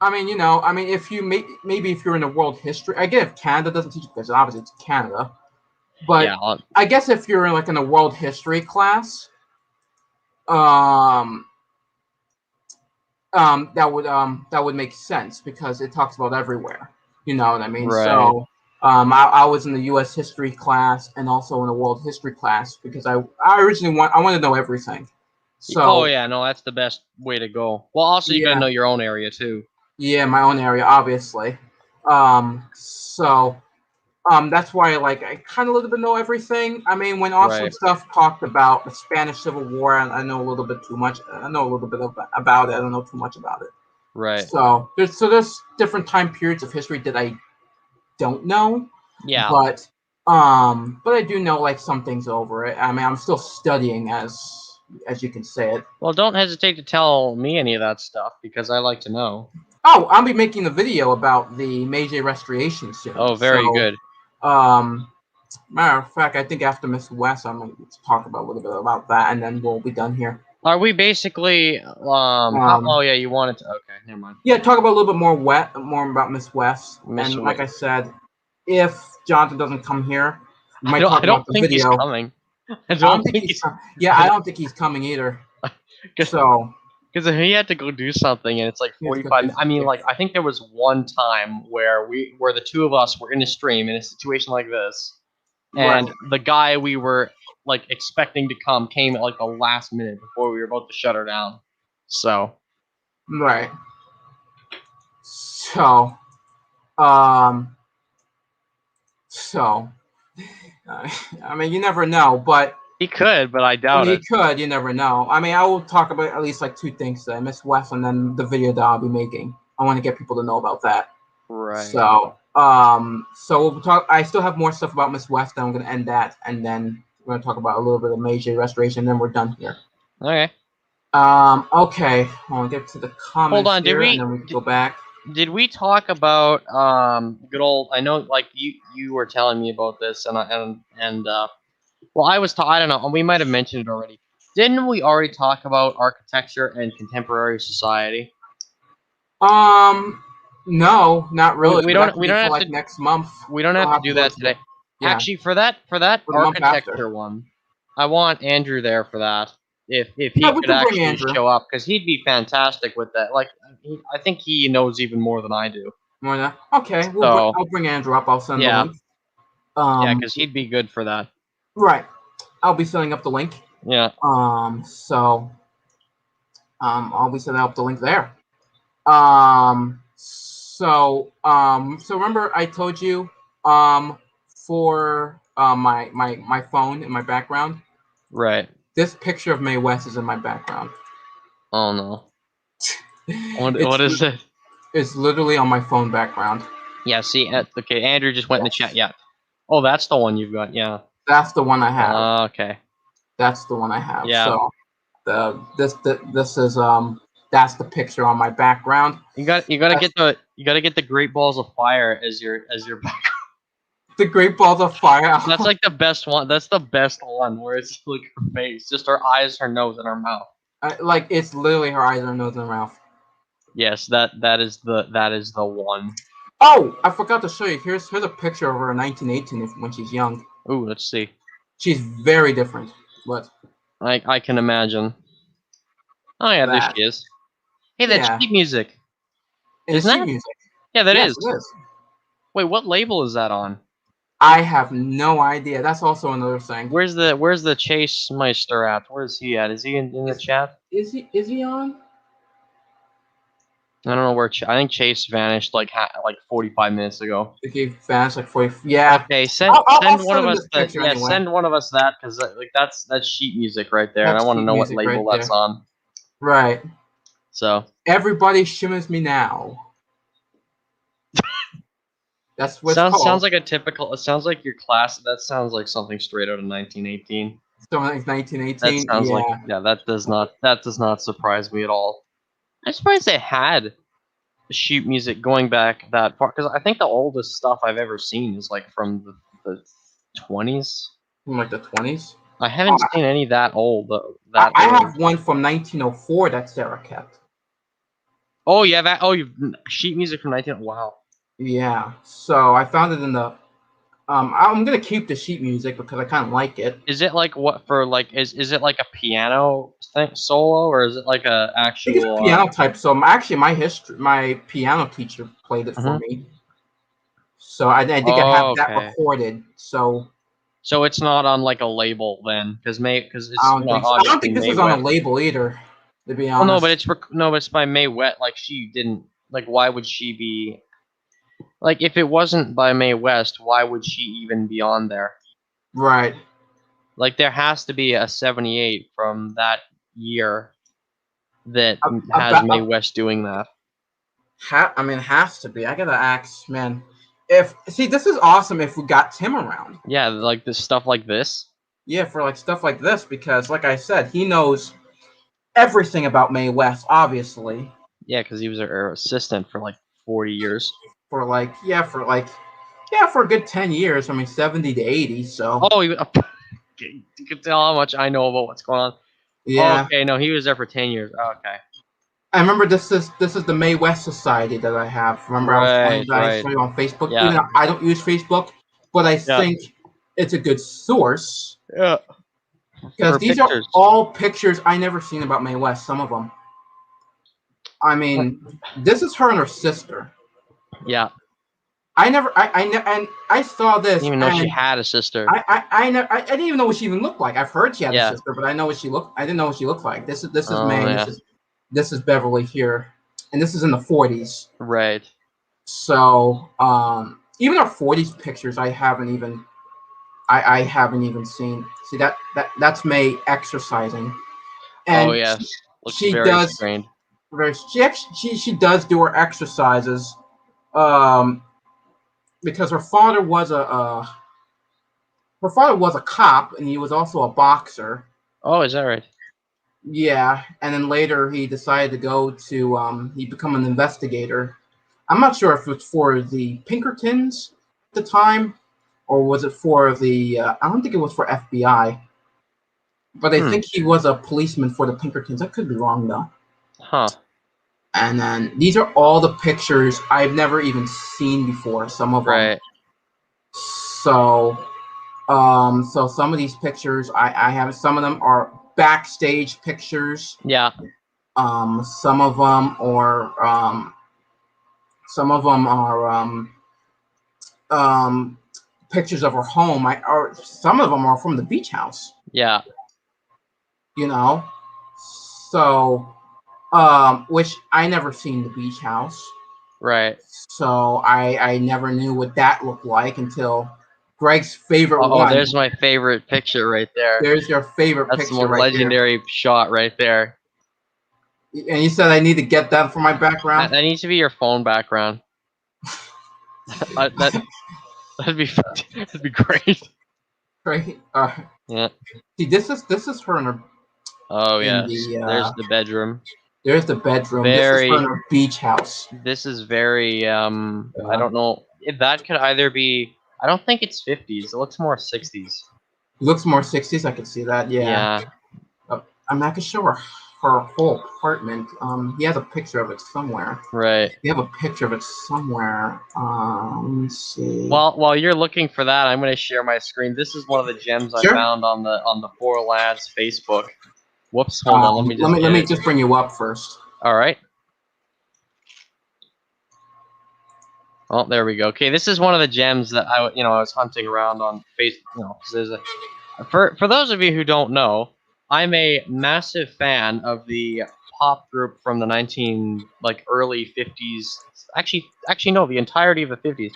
I mean, I mean, if you maybe if you're in a world history, I get if Canada doesn't teach because obviously it's Canada, but Yeah. I guess if you're in like in a world history class, um, that would make sense because it talks about everywhere. You know what I mean? Right. So, I was in the U.S. history class and also in a world history class because I originally I want to know everything. So. Oh yeah, no, that's the best way to go. Well, also you gotta know your own area too. Yeah, my own area, obviously. So that's why like I kind of a little bit know everything. I mean, when awesome stuff talked about the Spanish Civil War, I know a little bit too much. I know a little bit about it. I don't know too much about it. Right. So there's different time periods of history that I don't know. Yeah. But I do know like some things over it. I mean, I'm still studying as you can say it. Well, don't hesitate to tell me any of that stuff because I like to know. Oh, I'll be making a video about the Meiji restoration soon. Oh, very good. Matter of fact, I think after Miss West, I'm going to talk about a little bit about that, and then we'll be done here. Are we basically? Oh yeah, you wanted to. Okay, never mind. Yeah, talk about a little bit more about Miss West, and like I said, if Jonathan doesn't come here, we might talk about the video. He's coming. I don't think he's. Yeah, I don't think he's coming either. So. Because he had to go do something, and it's like 45. I mean, like I think there was one time where the two of us were in a stream in a situation like this, and the guy we were like expecting to come came at like the last minute before we were about to shut her down. So. Right. So. I mean, you never know, but. He could, but I doubt it. He could. You never know. I mean, I will talk about at least like two things today: Miss West, and then the video that I'll be making. I want to get people to know about that. Right. So, we'll talk. I still have more stuff about Miss West. Then I'm going to end that, and then we're going to talk about a little bit of Meiji restoration. And then we're done here. Okay. Okay. I'll get to the comments. Hold on. Here, and then we can go back. Did we talk about good old? I know, like you were telling me about this, well, I don't know. We might have mentioned it already. Didn't we already talk about architecture and contemporary society? No, not really. We don't have like to next month. We don't have to do that today. Yeah. Actually, for that architecture one, I want Andrew there for that. If he could actually show up, because he'd be fantastic with that. Like, I think he knows even more than I do. More than okay. I'll bring Andrew up. I'll send the link. Yeah, because he'd be good for that. Right. I'll be setting up the link. Yeah. So I'll be setting up the link there. So remember I told you for my phone in my background. Right. This picture of Mae West is in my background. Oh no. What is it? It's literally on my phone background. Yeah, see, okay, Andrew just went in the chat. Yeah. Oh, that's the one you've got. Yeah. That's the one I have. Okay. That's the one I have. Yeah. So this is that's the picture on my background. You gotta get the Great Balls of Fire as your background. The Great Balls of Fire. That's like the best one. That's the best one where it's like her face, just her eyes, her nose, and her mouth. Like it's literally her eyes, her nose, and her mouth. Yes, that is the one. Oh, I forgot to show you. Here's a picture of her in 1918 when she's young. Ooh, let's see. She's very different, but I can imagine. Oh yeah, there she is. Hey, that's sheet music. Isn't that? Music. Yeah, that is. It is. Wait, what label is that on? I have no idea. That's also another thing. Where's the Chase Meister at? Where is he at? Is he in the chat? Is he on? I don't know where. I think Chase vanished like 45 minutes ago. He vanished like 40. Yeah. Okay, send one of us that. Yeah, anyway. Send one of us that because like that's sheet music right there, and I want to know what label that's on. Right. So. Everybody shimmers me now. That's what sounds like a typical. It sounds like your class. That sounds like something straight out of 1918. So like 1918. That sounds like that does not surprise me at all. I'm surprised they had sheet music going back that far, because I think the oldest stuff I've ever seen is like from the 20s. From like the 20s. I haven't seen any that old. I have one from 1904 that Sarah kept. Oh, you have you've sheet music from 19. Wow. Yeah. So I found it in the. I'm gonna keep the sheet music because I kind of like it. Is it like what for like is it like a piano thing solo, or is it like a actual? I think it's piano type. So actually, my piano teacher played it for me. So I think I have that recorded. So it's not on like a label then, because it's I don't think this is on a label either. To be honest. Well, no, but it's by Mae West. Like she didn't like. Why would she be? Like if it wasn't by Mae West, why would she even be on there? Right. Like there has to be a 78 from that year that has Mae West doing that. I mean, it has to be. I gotta ask, man. This is awesome if we got Tim around. Yeah, like this stuff like this. Yeah, for like stuff like this, because like I said, he knows everything about Mae West, obviously. Yeah, because he was her assistant for like 40 years. For a good 10 years. I mean, 70 to 80. So. Oh, you can tell how much I know about what's going on. Yeah. Oh, okay, no, he was there for 10 years. Oh, okay. I remember this is the Mae West Society that I have. Remember, I was telling you on Facebook. Yeah. Even though I don't use Facebook, but I think it's a good source. Yeah. Because these are all pictures I never seen about Mae West. Some of them. I mean, this is her and her sister. Yeah. I saw this. I didn't even know she had a sister. I didn't even know what she even looked like. I've heard she had a sister, but I know what she looked. I didn't know what she looked like. This is Mae. Yeah. This is Beverly here, and this is in the 40s. Right. So, even our 40s pictures, I haven't even seen. See that's Mae exercising, and yes, she does. Strained. She does do her exercises, because her father was a cop, and he was also a boxer. Oh, is that right? Yeah, and then later he decided to go to he become an investigator. I'm not sure if it's for the Pinkertons at the time, or was it for the I don't think it was for FBI, but I think he was a policeman for the Pinkertons. I could be wrong though. Huh. And then these are all the pictures I've never even seen before. Some of them. Right. So, so some of these pictures I have. Some of them are backstage pictures. Yeah. Some of them are pictures of her home. Or some of them are from the beach house. Yeah. You know, so which I never seen the beach house. Right. So I never knew what that looked like until Greg's favorite one. Oh, there's my favorite picture right there. There's your favorite picture. That's the most legendary shot right there. And you said I need to get that for my background? That needs to be your phone background. that'd be great. Great. Yeah. See, this is her in her. Oh yeah. There's the bedroom. There's the bedroom. This is her in her beach house. This is very I don't know. That could either be. I don't think it's 50s. It looks more 60s. It looks more 60s. I could see that. Yeah. I'm not gonna show her whole apartment. He has a picture of it somewhere. Right. You have a picture of it somewhere. Let me see. While you're looking for that, I'm gonna share my screen. This is one of the gems I found on the Four Lads Facebook. Whoops! Hold on. Let me just bring you up first. All right. Oh, there we go. Okay, this is one of the gems that I was hunting around on Facebook. There's for those of you who don't know, I'm a massive fan of the pop group from the early 50s. Actually, no, the entirety of the 50s.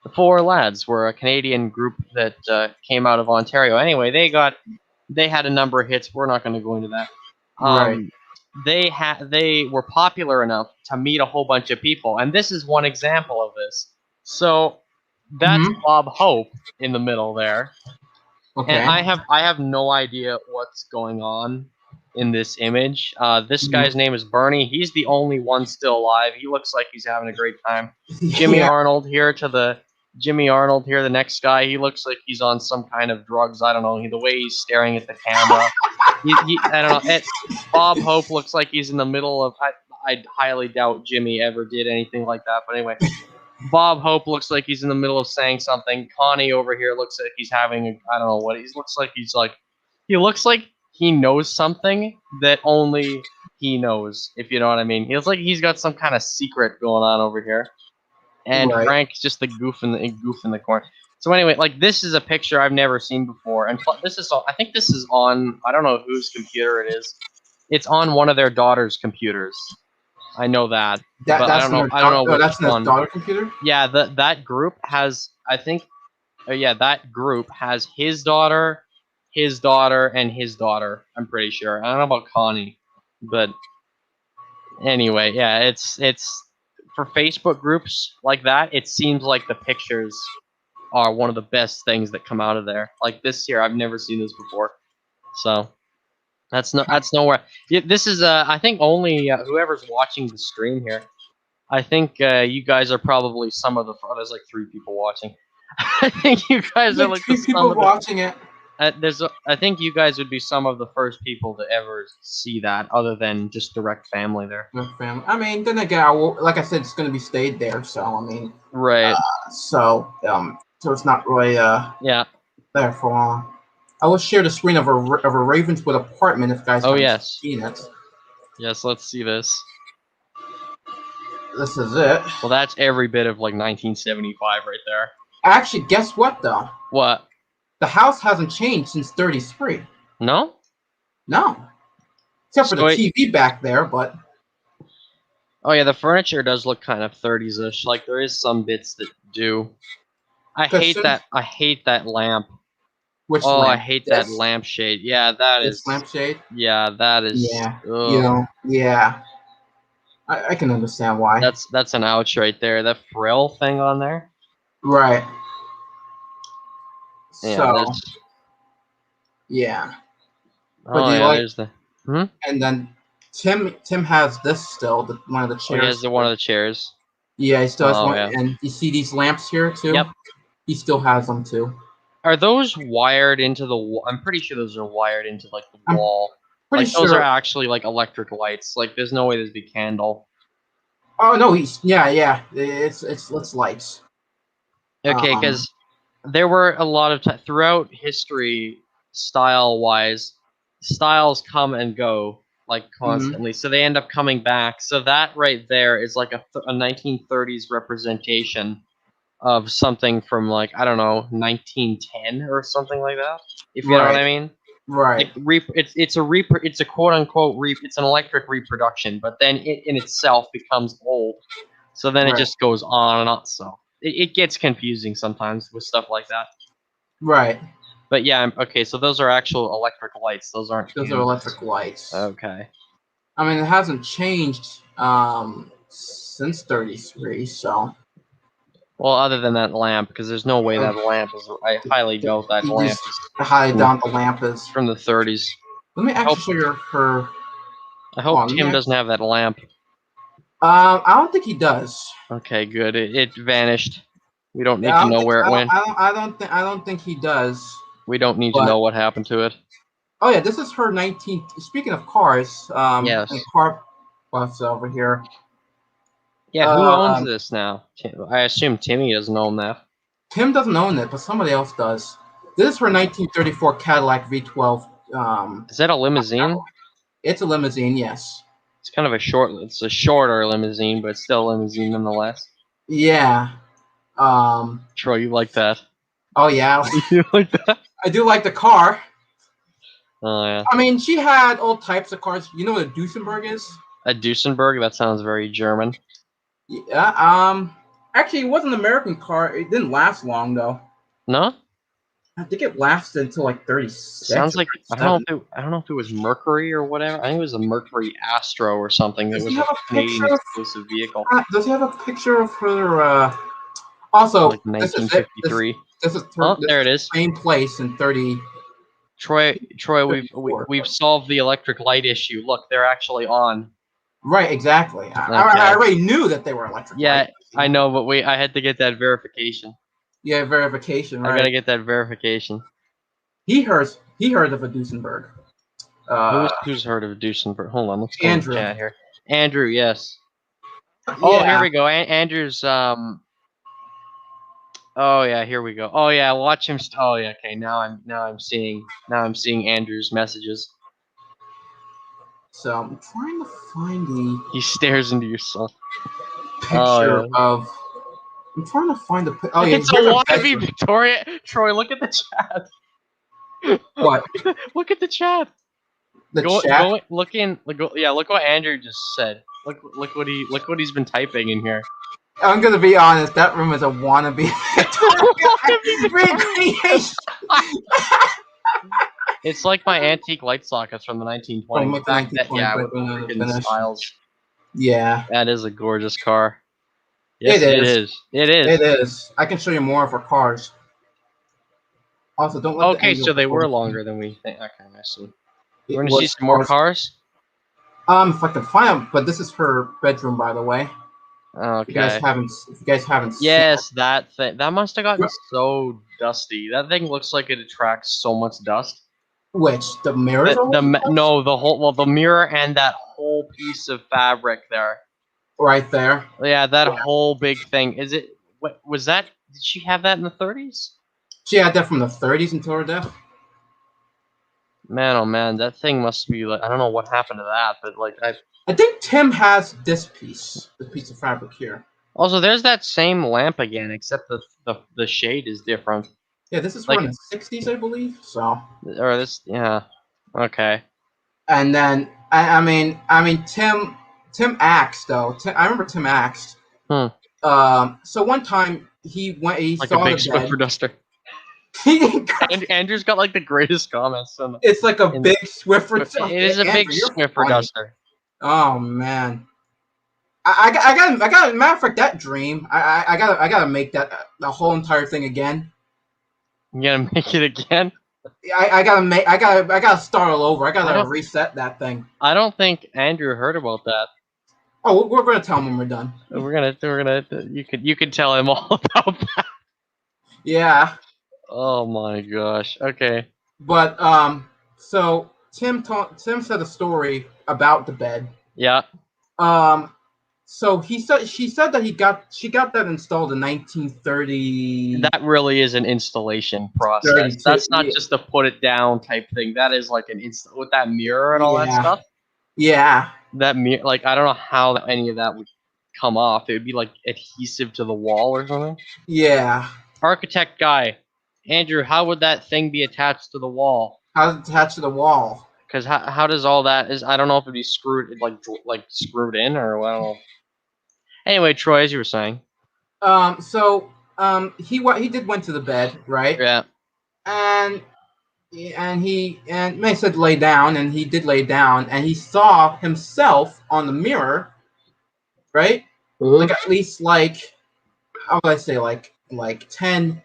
The Four Lads were a Canadian group that came out of Ontario. Anyway, they had a number of hits. We're not going to go into that. Right. They were popular enough to meet a whole bunch of people, and this is one example of this. So that's Bob Hope in the middle there. Okay. And I have no idea what's going on in this image. This guy's name is Bernie. He's the only one still alive. He looks like he's having a great time. Jimmy Arnold here the next guy. He looks like he's on some kind of drugs. I don't know. The way he's staring at the camera. I don't know. Bob Hope looks like he's in the middle of. I highly doubt Jimmy ever did anything like that. But anyway, Bob Hope looks like he's in the middle of saying something. Connie over here looks like he's having. I don't know what he looks like. He looks like he knows something that only he knows. If you know what I mean. He looks like he's got some kind of secret going on over here. And Frank's just the goof in the corner. So anyway, like this is a picture I've never seen before, and I think this is on. I don't know whose computer it is. It's on one of their daughter's computers. I know that, but I don't know which that's one. That's daughter computer. Yeah, that group has. I think. That group has his daughter, and his daughter. I'm pretty sure. I don't know about Connie, but anyway, yeah, it's for Facebook groups like that. It seems like the pictures are one of the best things that come out of there. Like this here, I've never seen this before, so that's nowhere. Yeah, this is I think only whoever's watching the stream here. I think you guys are probably some of the. There's like 3 people watching. I think you guys are like 3 people watching it. I think you guys would be some of the first people to ever see that, other than just direct family there. Direct family. I mean, then again, like I said, it's going to be stayed there. So I mean, right. So it's not really there for long. I will share the screen of a Ravenswood apartment if guys haven't seen it. Yes, let's see this. This is it. Well, that's every bit of like 1975 right there. Actually, guess what though? What? The house hasn't changed since 33. No? No. Except for the TV back there, but... Oh yeah, the furniture does look kind of 30s-ish. Like, there is some bits that do. I hate that lamp. Which lamp? I hate that lampshade. Yeah, that is... lampshade? Yeah, that is... Yeah, you know, yeah. I can understand why. That's an ouch right there. That frill thing on there? Right. Yeah, so, yeah. Oh, yeah, there's the... And then Tim has this still, one of the chairs. Oh, he has one of the chairs. Yeah, he still has one. Yeah. And you see these lamps here, too? Yep. He still has them, too. Are those wired into the wall? I'm pretty sure those are wired into, like, the wall. Pretty sure. Those are actually, like, electric lights. Like, there's no way there'd be candle. Oh, no, yeah. It's lights. Okay, because there were a lot of throughout history, style-wise, styles come and go like constantly, so they end up coming back. So that right there is like a 1930s representation of something from like, I don't know, 1910 or something like that. If you know what I mean. Right. Like, it's a quote unquote it's an electric reproduction, but then it in itself becomes old. So then it just goes on and on. So it gets confusing sometimes with stuff like that. Right. But yeah, okay, so those are actual electric lights. Those aren't... Those are electric lights. Okay. I mean, it hasn't changed since 33, so... Well, other than that lamp, because there's no way that lamp is... I highly doubt that lamp is... I highly doubt the lamp is... From the 30s. Let me actually show you her... I hope Tim doesn't have that lamp. I don't think he does. Okay, good. It vanished. We don't need to know where it went. I don't think he does. We don't need to know what happened to it. Oh yeah, this is her 19. Speaking of cars, yes. Car buffs over here. Yeah, who owns this now? I assume Timmy doesn't own that. Tim doesn't own it, but somebody else does. This is her 1934 Cadillac V12. Is that a limousine? It's a limousine, yes. It's kind of it's a shorter limousine, but it's still a limousine nonetheless. Yeah. Troy, you like that? Oh yeah. You like that? I do like the car. Oh yeah. I mean, she had all types of cars. You know what a Duesenberg is? A Duesenberg? That sounds very German. Yeah. Actually, it was an American car. It didn't last long though. No? I think it lasted until like 36. Sounds like I don't know if it was Mercury or whatever. I think it was a Mercury Astro or something. That was a Canadian exclusive vehicle. Does he have a picture of her? Also, like 1953. This is There it is. same place in 30. Troy, we've solved the electric light issue. Look, they're actually on. Right, exactly. Okay. I already knew that they were electric lights. I know, but I had to get that verification. Yeah, verification. Right. I gotta get that verification. He heard of a Duesenberg. Who's heard of Duesenberg? Hold on, let's go Andrew. in the chat here. Andrew, yes. Yeah. Oh, here we go. Andrew's Oh yeah, here we go. Oh yeah, watch him. Oh yeah, okay. Now I'm seeing Andrew's messages. So I'm trying to find the. He stares into your soul. Picture of. I'm trying to find the. Oh yeah, it's a wannabe Victoria. Troy, look at the chat. What? Look at the chat. Chat. Look what Andrew just said. Look what he's been typing in here. I'm gonna be honest. That room is a wannabe recreation. It's like my antique light sockets from the 1920s. With styles. Yeah. That is a gorgeous car. Yes, it is. It is. I can show you more of our cars. Also, don't let okay, so they were longer than we think. Okay, I see. We're gonna see some more cars. If I can find them, but this is her bedroom, by the way. Okay. If you guys haven't yes, seen that thing. That must have gotten so dusty. That thing looks like it attracts so much dust. Which the mirror? No, the whole the mirror and that whole piece of fabric there. Right there. Yeah, that whole big thing. Is it? What was that? Did she have that in the 30s? She had that from the 30s until her death. Man, oh man, that thing must be like I don't know what happened to that, but like I think Tim has this piece of fabric here. Also, there's that same lamp again, except the shade is different. Yeah, this is from the 60s, I believe. So. Or this, yeah, okay. And then I mean, Tim axed though. I remember Tim axed. So one time he like saw a big the Swiffer duster. Andrew's got like the greatest comments. It's like a big Swiffer. It is a big Swiffer duster. Oh man, I got. Matter of fact, that dream. I gotta make that the whole entire thing again. You gotta make it again. I gotta start all over. I gotta reset that thing. I don't think Andrew heard about that. Oh, we're gonna tell him when we're done. We're gonna. You could tell him all about that. Yeah. Oh my gosh. Okay. But so Tim said a story about the bed. Yeah. So she said that she got that installed in 1930. That really is an installation process. That's not just a put it down type thing. That is like an with that mirror and all that stuff. Yeah. That mirror, like I don't know how any of that would come off. It would be like adhesive to the wall or something. Yeah. Architect guy, Andrew, how would that thing be attached to the wall? How's it attached to the wall? Because how does all that I don't know if it'd be screwed like screwed in or I don't know. Anyway, Troy, as you were saying. So he did went to the bed, right? Yeah. And May said lay down, and he did lay down, and he saw himself on the mirror, right? Mm-hmm. Like at least how would I say like 10,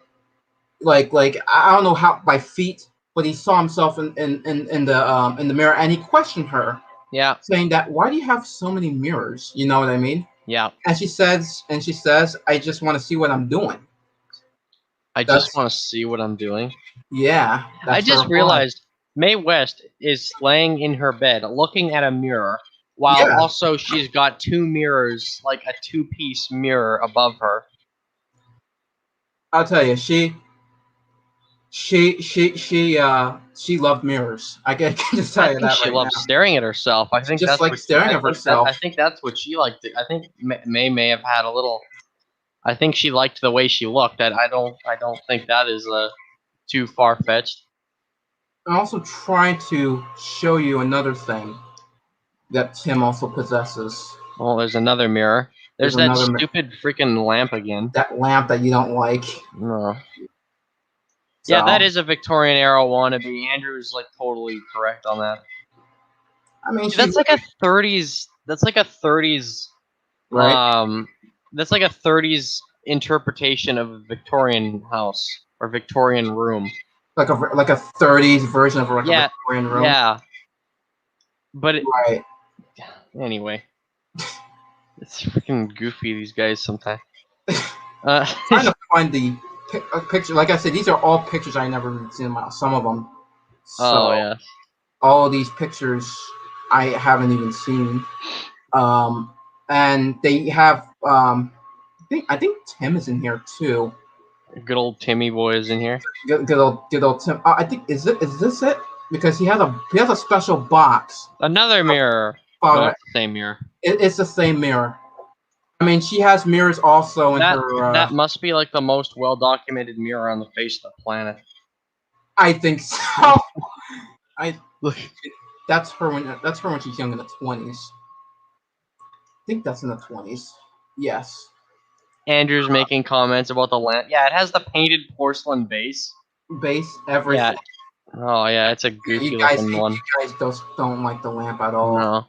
like I don't know how by feet, but he saw himself in the mirror, and he questioned her. Yeah. Saying that why do you have so many mirrors? You know what I mean? Yeah. And she says, I just want to see what I'm doing. I just want to see what I'm doing. Yeah. I just realized Mae West is laying in her bed looking at a mirror while also she's got two mirrors, like a two-piece mirror above her. I'll tell you, she loved mirrors. I can just tell you that she loves staring at herself. I think just that's staring at herself. I think that's what she liked. I think May have had a little. I think she liked the way she looked. I don't think that is too far fetched. I'm also trying to show you another thing that Tim also possesses. Oh, there's another mirror. There's that stupid freaking lamp again. That lamp that you don't like. No. So. Yeah, that is a Victorian era wannabe. Andrew's like totally correct on that. I mean, that's like a 30s. That's like a 30s. Right. That's like a 30s interpretation of a Victorian house or Victorian room. Like a 30s version of like a Victorian room. Yeah. But right. Anyway, it's freaking goofy. These guys sometimes. Trying to find the picture. Like I said, these are all pictures I never seen. Some of them. So, yeah. All of these pictures I haven't even seen. And they have. I think Tim is in here too. Good old Timmy boy is in here. Good old Tim. I think is this it? Because he has a special box. Another mirror. No, it's the same mirror. It's the same mirror. I mean, she has mirrors also in her. That must be like the most well-documented mirror on the face of the planet. I think so. That's her when she's young in the 20s. I think that's in the 20s. Yes. Andrew's making comments about the lamp. Yeah, it has the painted porcelain base. Everything. Yeah. Oh yeah, it's a goofy looking one. You guys don't like the lamp at all. No.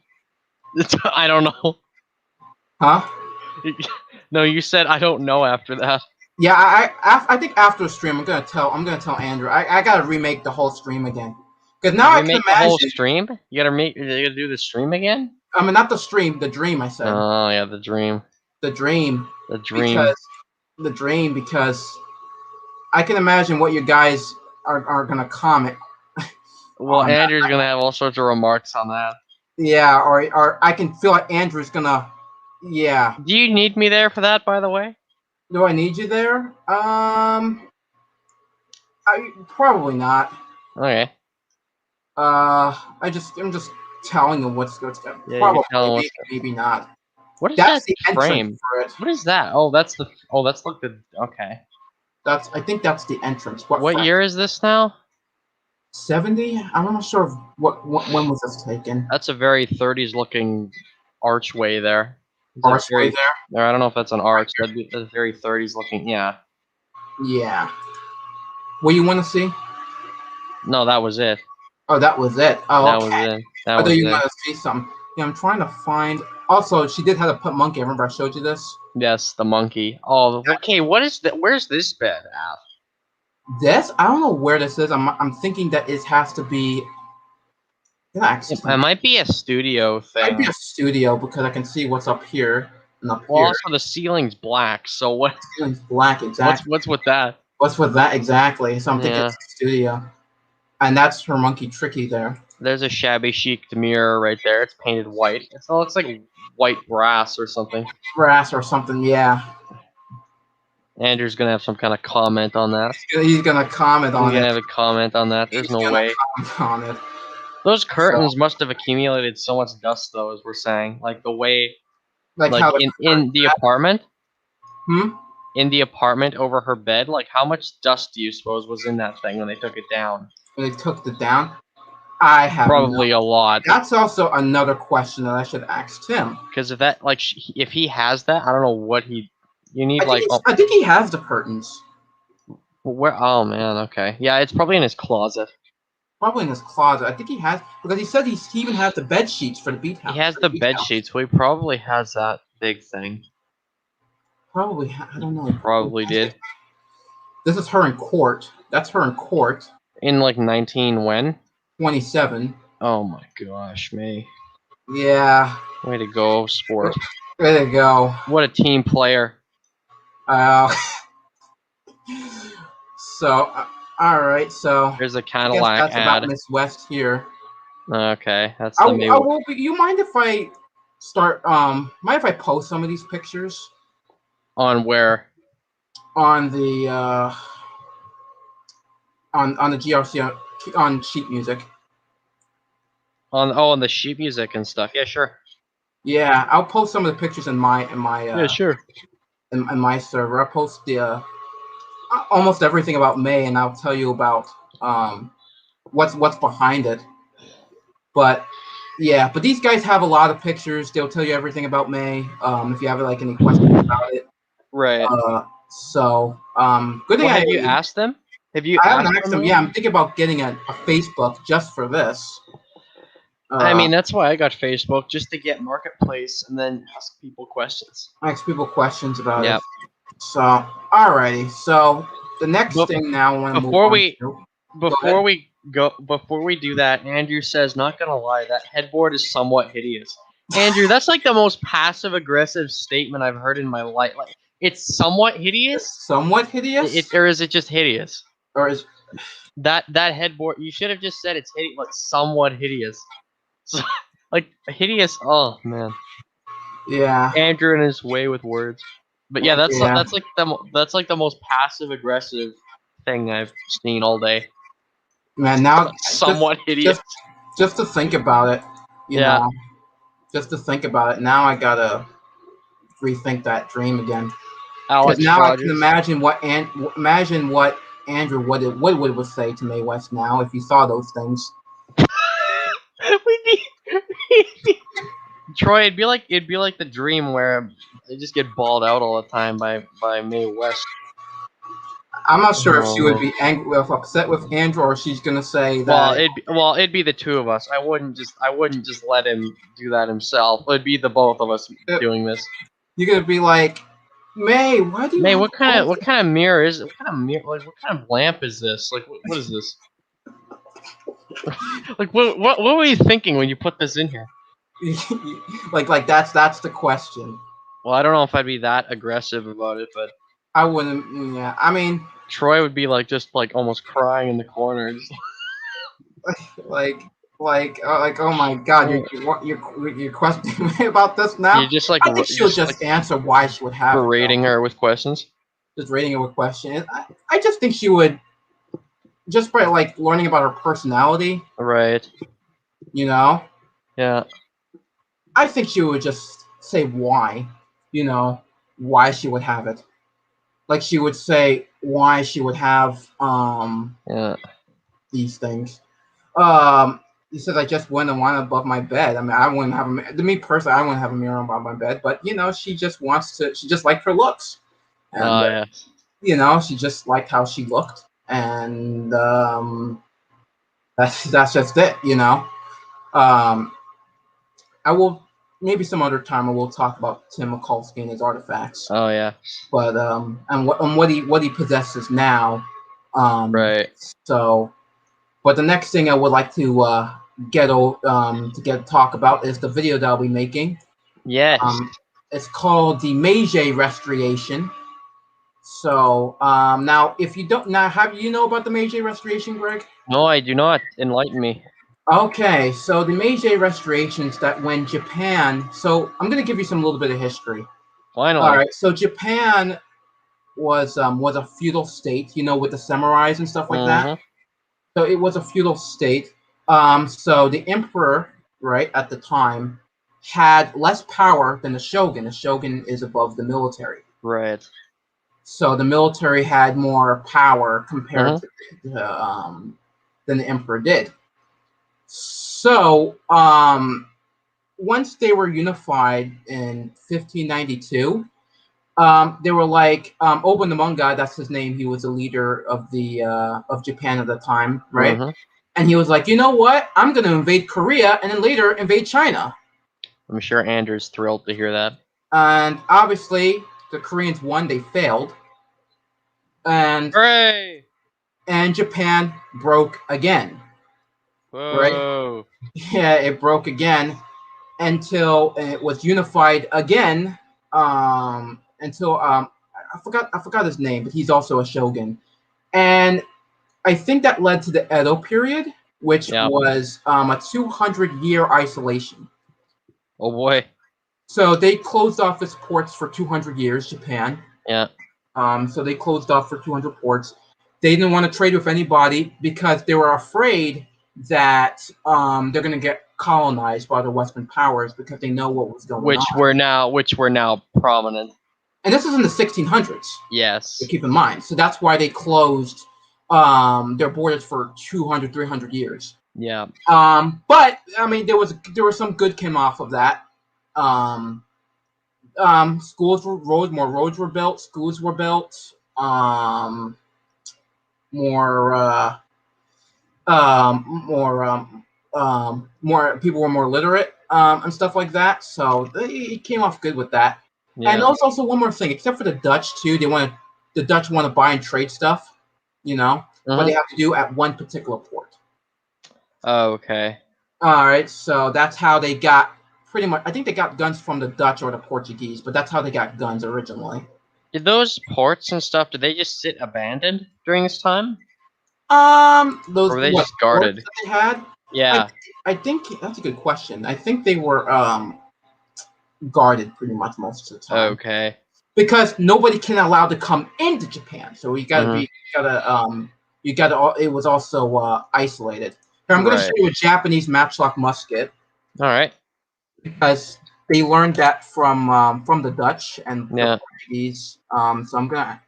I don't know. Huh? No, you said I don't know after that. Yeah, I think after the stream I'm gonna tell Andrew I gotta remake the whole stream again. Because now I can imagine the whole stream. You gotta do the stream again. I mean, not the stream, the dream. I said. Oh yeah, the dream. The dream. The dream. Because I can imagine what you guys are gonna comment. Well, Andrew's gonna have all sorts of remarks on that. Yeah, or I can feel like Andrew's gonna. Yeah. Do you need me there for that, by the way? Do I need you there? I probably not. Okay. I'm just telling you what's going to probably maybe not. What is that's that frame? For it. What is that? Oh, that's like the okay. I think that's the entrance. What year is this now? 70. I'm not sure when was this taken. That's a very 30s looking archway there. Archway there? I don't know if that's an arch. That's very 30s looking. Yeah. Yeah. What you want to see? No, that was it. Oh, that was it. Oh, that okay. was it. I thought you wanted to see something. Yeah, I'm trying to find. Also, she did have a pet monkey. Remember I showed you this? Yes, the monkey. Oh, okay. What is that? Where's this bed at? This? I don't know where this is. I'm thinking that it has to be. Yeah, it might be a studio thing. It might be a studio because I can see what's up here and up well, here. Also, the ceiling's black. So what? The ceiling's black, exactly. What's with that? What's with that exactly? So I'm thinking it's a studio, and that's her monkey Tricky there. There's a shabby chic mirror right there. It's painted white. It looks like white brass or something. Brass or something, yeah. Andrew's gonna have some kind of comment on that. He's gonna comment on it. He's gonna have a comment on that. There's no way. On it. Those curtains must have accumulated so much dust, though, as we're saying. Like the way, like in the apartment. In the apartment over her bed, like how much dust do you suppose was in that thing when they took it down? When they took it down, I have probably a lot. That's also another question that I should ask Tim. Because if that, like, if he has that, I don't know what he. You need I think he has the curtains. Where? Oh man, okay, yeah, it's probably in his closet. Probably in his closet. I think he has because he said he even has the bed sheets for the beat house. He has the bed sheets. Well, he probably has that big thing. Probably, I don't know. He probably did. This is her in court. That's her in court. In like 19 when? 27. Oh my gosh, me. Yeah. Way to go, sport. Way to go. What a team player. So, all right. So there's a Cadillac that's about Miss West here. Okay, that's the new. You mind if I start? Mind if I post some of these pictures? On where? On the on the GRC on sheet music. On the sheet music and stuff. Yeah, sure. Yeah, I'll post some of the pictures in my yeah, sure. In my server. I'll post the almost everything about Mae, and I'll tell you about what's behind it. But yeah, but these guys have a lot of pictures. They'll tell you everything about Mae. If you have like any questions about it. Right. So good thing. Have you asked them? Have you? I haven't asked them. Yeah, I'm thinking about getting a Facebook just for this. I mean, that's why I got Facebook, just to get Marketplace and then ask people questions. Ask people questions about it. So, alrighty. So the next But thing now I want to move before on we to. Go ahead. before we do that, Andrew says, not gonna lie, that headboard is somewhat hideous. Andrew, that's like the most passive aggressive statement I've heard in my life. Like, it's somewhat hideous. Somewhat hideous, Or is it just hideous? or is That headboard, you should have just said it's hideous, like somewhat hideous. So, like hideous. Oh man, yeah, Andrew and his way with words. But yeah, yeah. that's like the most passive aggressive thing I've seen all day. Man, now Somewhat hideous. just just to think about it, you Yeah, know, just to think about it. Now I gotta rethink that dream again. Because Alex now I can Rogers. imagine what Andrew would say to Mae West now if he saw those things. we need Troy. It'd be like the dream where they just get balled out all the time by Mae West. I'm not sure if Oh she would man. be angry, if upset with Andrew, or she's gonna say that It'd be the two of us. I wouldn't just let him do that himself. It'd be the both of us doing this. you're gonna be like, May, why do you May, have all what kind of mirror is it? What kind of mirror? Like, what kind of lamp is this? Like, what is this? Like, what were you thinking when you put this in here? like that's the question. Well, I don't know if I'd be that aggressive about it, but I wouldn't. Yeah, I mean, Troy would be like just like almost crying in the corner. like like oh my god, you're questioning me about this You're now. just like I think she'll just answer why she would have it. berating her with questions. Just rating it with questions. I just think she would just by like learning about her personality. Right. You know, Yeah. I think she would just say why. You know, why she would have it. Like she would say why she would have Yeah. these things. He says I just wouldn't want it above my bed. I mean, I wouldn't have to me personally. I wouldn't have a mirror above my bed, but you know, she just wants to. She just liked her looks, and Oh yeah. you know, she just liked how she looked, and that's just it. You know, um, I will maybe some other time I will talk about Tim Mikulski and his artifacts, Oh yeah. but and what he possesses now. Right. So, but the next thing I would like to get talk about is the video that I'll be making. Yes. It's called the Meiji Restoration. So now, if you don't now, have you know about the Meiji Restoration, Greg? No, I do not. Enlighten me. Okay, so the Meiji Restorations that when Japan. So I'm going to give you some little bit of history. Finally. All right, so Japan was a feudal state, you know, with the samurais and stuff like that. So it was a feudal state. So the emperor, right at the time, had less power than the shogun. The shogun is above the military. Right. So the military had more power compared than the emperor did. So once they were unified in 1592, they were like Oba Nobunaga. That's his name. He was the leader of the of Japan at the time, right? And he was like, you know what? I'm going to invade Korea and then later invade China. I'm sure Andrew's thrilled to hear that. And obviously, the Koreans won. They failed. And Hooray! And Japan broke again. Whoa. Right? Yeah, it broke again until it was unified again. Until I forgot his name, but he's also a shogun. And I think that led to the Edo period, which was a 200-year isolation. Oh boy. So they closed off its ports for 200 years, Japan. Yeah. So they closed off for 200 ports. They didn't want to trade with anybody because they were afraid that they're going to get colonized by the Western powers because they know what was going on. Which were now prominent. And this is in the 1600s. Yes. To keep in mind. So that's why they closed their borders for 200, 300 years. Yeah. But I mean, there was some good came off of that. More roads were built. Schools were built. More people were more literate and stuff like that. So it came off good with that. And also one more thing, except for the Dutch too, the Dutch want to buy and trade stuff, but they have to do at one particular port. Oh, okay. All right, so that's how they got pretty much. I think they got guns from the Dutch or the Portuguese, but that's how they got guns originally. Did those ports and stuff? Did they just sit abandoned during this time? Those or were they just guarded? That they had. Yeah. I think that's a good question. I think they were guarded pretty much most of the time. Okay. Because nobody can allow to come into Japan, so it was also isolated. Here, I'm going to show you a Japanese matchlock musket. All right. Because they learned that from the Dutch and the Portuguese. So I'm going to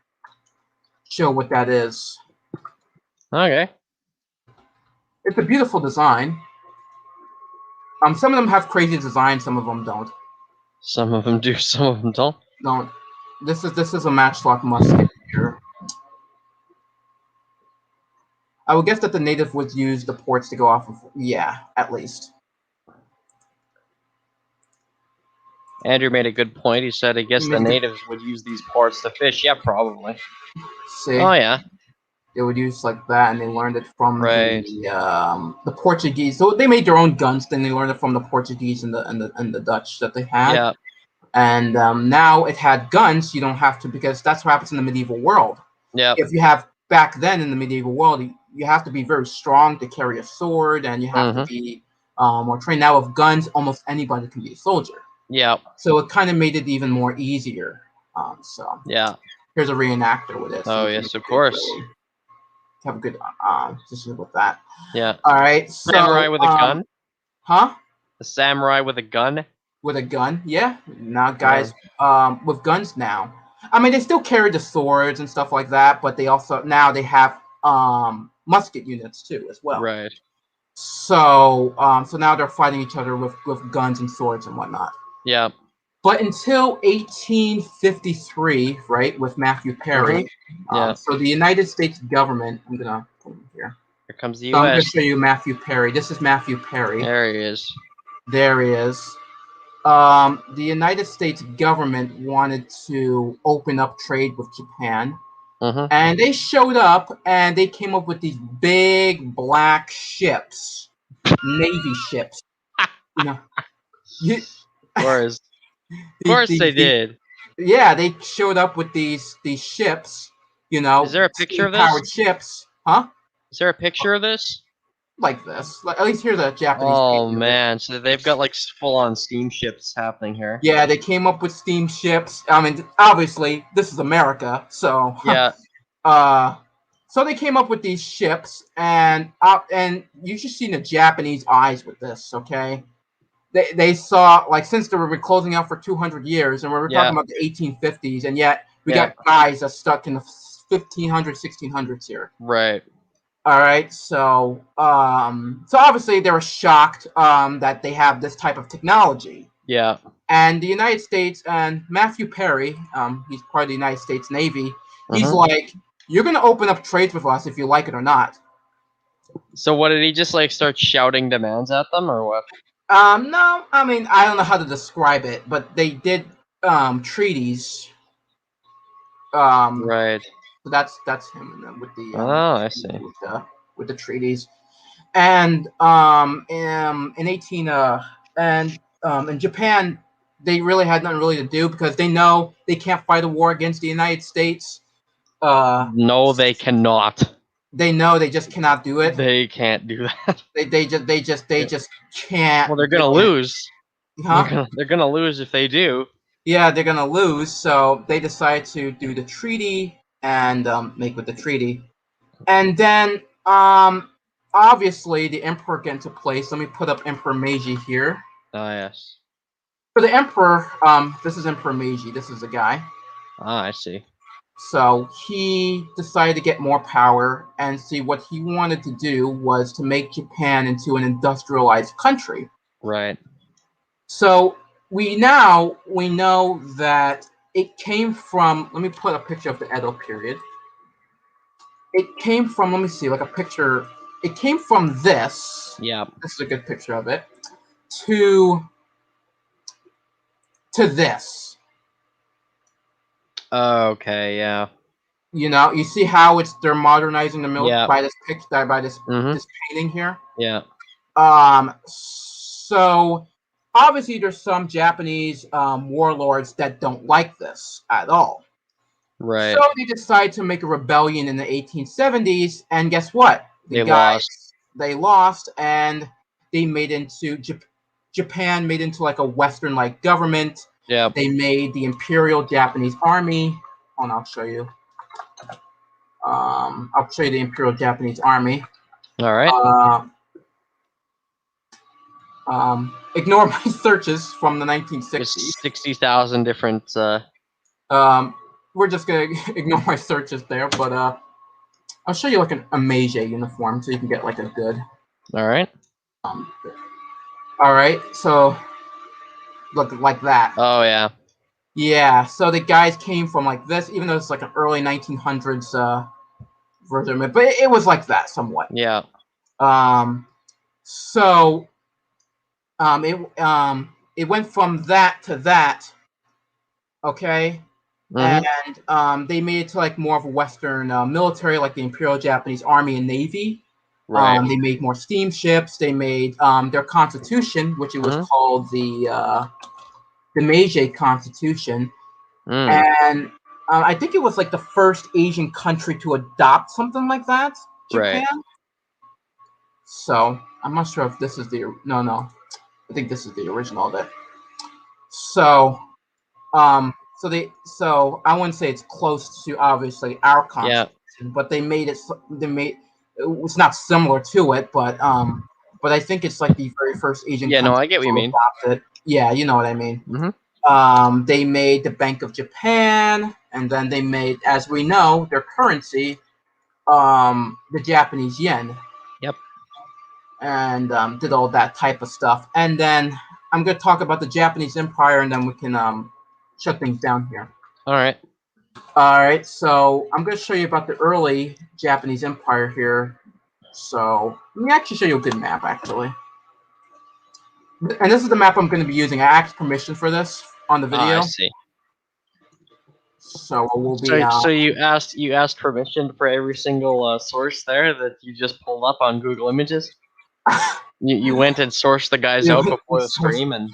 show what that is. Okay. It's a beautiful design. Some of them have crazy designs, some of them don't. Some of them do, some of them don't. Don't. This is a matchlock musket here. I would guess that the native would use the ports to go off of. Yeah, at least. Andrew made a good point. He said, I guess the natives would use these ports to fish. Yeah, probably. See? Oh, yeah. They would use like that, and they learned it from the Portuguese. So they made their own guns. Then they learned it from the Portuguese and the Dutch that they had. Yeah. And now it had guns. You don't have to, because that's what happens in the medieval world. Yeah. If you have back then in the medieval world, you have to be very strong to carry a sword, and you have to be more trained. Now with guns, almost anybody can be a soldier. Yeah. So it kind of made it even more easier. So yeah. Here's a reenactor with it. So yes, of course. Have a good position with that. Yeah. All right. So, samurai with a gun. Huh? A samurai with a gun. With a gun, yeah. Now, guys, with guns now. I mean, they still carry the swords and stuff like that, but they also now they have musket units too as well. Right. So, so now they're fighting each other with guns and swords and whatnot. Yeah. But until 1853, right, with Matthew Perry. So the United States government. I'm gonna put him here. Here comes the So U.S. I'm gonna show you Matthew Perry. This is Matthew Perry. There he is. There he is. The United States government wanted to open up trade with Japan. And they showed up, and they came up with these big black ships, Navy ships. Of course, they did. Yeah, they showed up with these ships. Is there a picture of this? Powered ships, huh? Is there a picture of this? Like this. At least here's a Japanese. Oh man, so they've got like full-on steamships happening here. Yeah, they came up with steamships. I mean, obviously, this is America, so yeah. So they came up with these ships, and you should see the Japanese eyes with this. Okay, they saw, like, since they were closing out for 200 years, and we were talking about the 1850s, and yet we got guys that stuck in the 1500s, 1600s here. Right. All right, so so obviously they were shocked that they have this type of technology. Yeah. And the United States, and Matthew Perry, he's part of the United States Navy. He's like, you're gonna open up trades with us if you like it or not. So what, did he just like start shouting demands at them, or what? No, I mean, I don't know how to describe it, but they did treaties. Right. So that's him with the. I see. With the treaties, and in Japan, they really had nothing really to do, because they know they can't fight a war against the United States. No, they cannot. They know they just cannot do it. They can't do that. They just can't. Well, they're gonna lose. Huh? They're gonna lose if they do. Yeah, they're gonna lose. So they decide to do the treaty and make with the treaty, and then obviously the emperor get into place. Let me put up Emperor Meiji here. Ah, yes. For the emperor, this is Emperor Meiji. This is the guy. Ah, I see. So he decided to get more power, and see what he wanted to do was to make Japan into an industrialized country. Right. So we know that it came from. Let me put a picture of the Edo period. It came from. Let me see, like a picture. It came from this. Yeah. This is a good picture of it. To this. Okay, yeah. You know, you see how they're modernizing the milk Yeah. by this picture, by this Mm-hmm. this painting here. Yeah. So obviously there's some Japanese warlords that don't like this at all. Right. So they decide to make a rebellion in the 1870s, and guess what? They lost. They lost, and they made into Japan made into like a Western like government. Yeah. They made the Imperial Japanese Army. And I'll show you. I'll show you the Imperial Japanese Army. All right. Ignore my searches from the 1960s. Just 60,000 different. We're just gonna ignore my searches there, but I'll show you like a Meiji uniform so you can get like a good. All right. All right, so look like that. Oh yeah. Yeah, so the guys came from like this, even though it's like an early 1900s version of it, but it was like that somewhat. Yeah. So it went from that to that. Okay. Mm-hmm. And they made it to like more of a Western military, like the Imperial Japanese Army and Navy. Right. They made more steamships. They made their constitution, which it was called the Meiji Constitution, and I think it was like the first Asian country to adopt something like that, Japan. Right. So I'm not sure if this is the no. I think this is the original of it. So so I wouldn't say it's close to obviously our constitution, but they made it. It's not similar to it, but I think it's like the very first Asian. Yeah, no, I get what you mean. Adopted. Yeah, you know what I mean. Mm-hmm. They made the Bank of Japan, and then they made, as we know, their currency, the Japanese yen. Yep. And did all that type of stuff, and then I'm going to talk about the Japanese Empire, and then we can shut things down here. All right. All right. So I'm going to show you about the early Japanese Empire here. So let me actually show you a good map, actually. And this is the map I'm going to be using. I asked permission for this on the video. I see. So we'll be. So you asked permission for every single source there that you just pulled up on Google Images. You went and sourced the guys out before the stream, and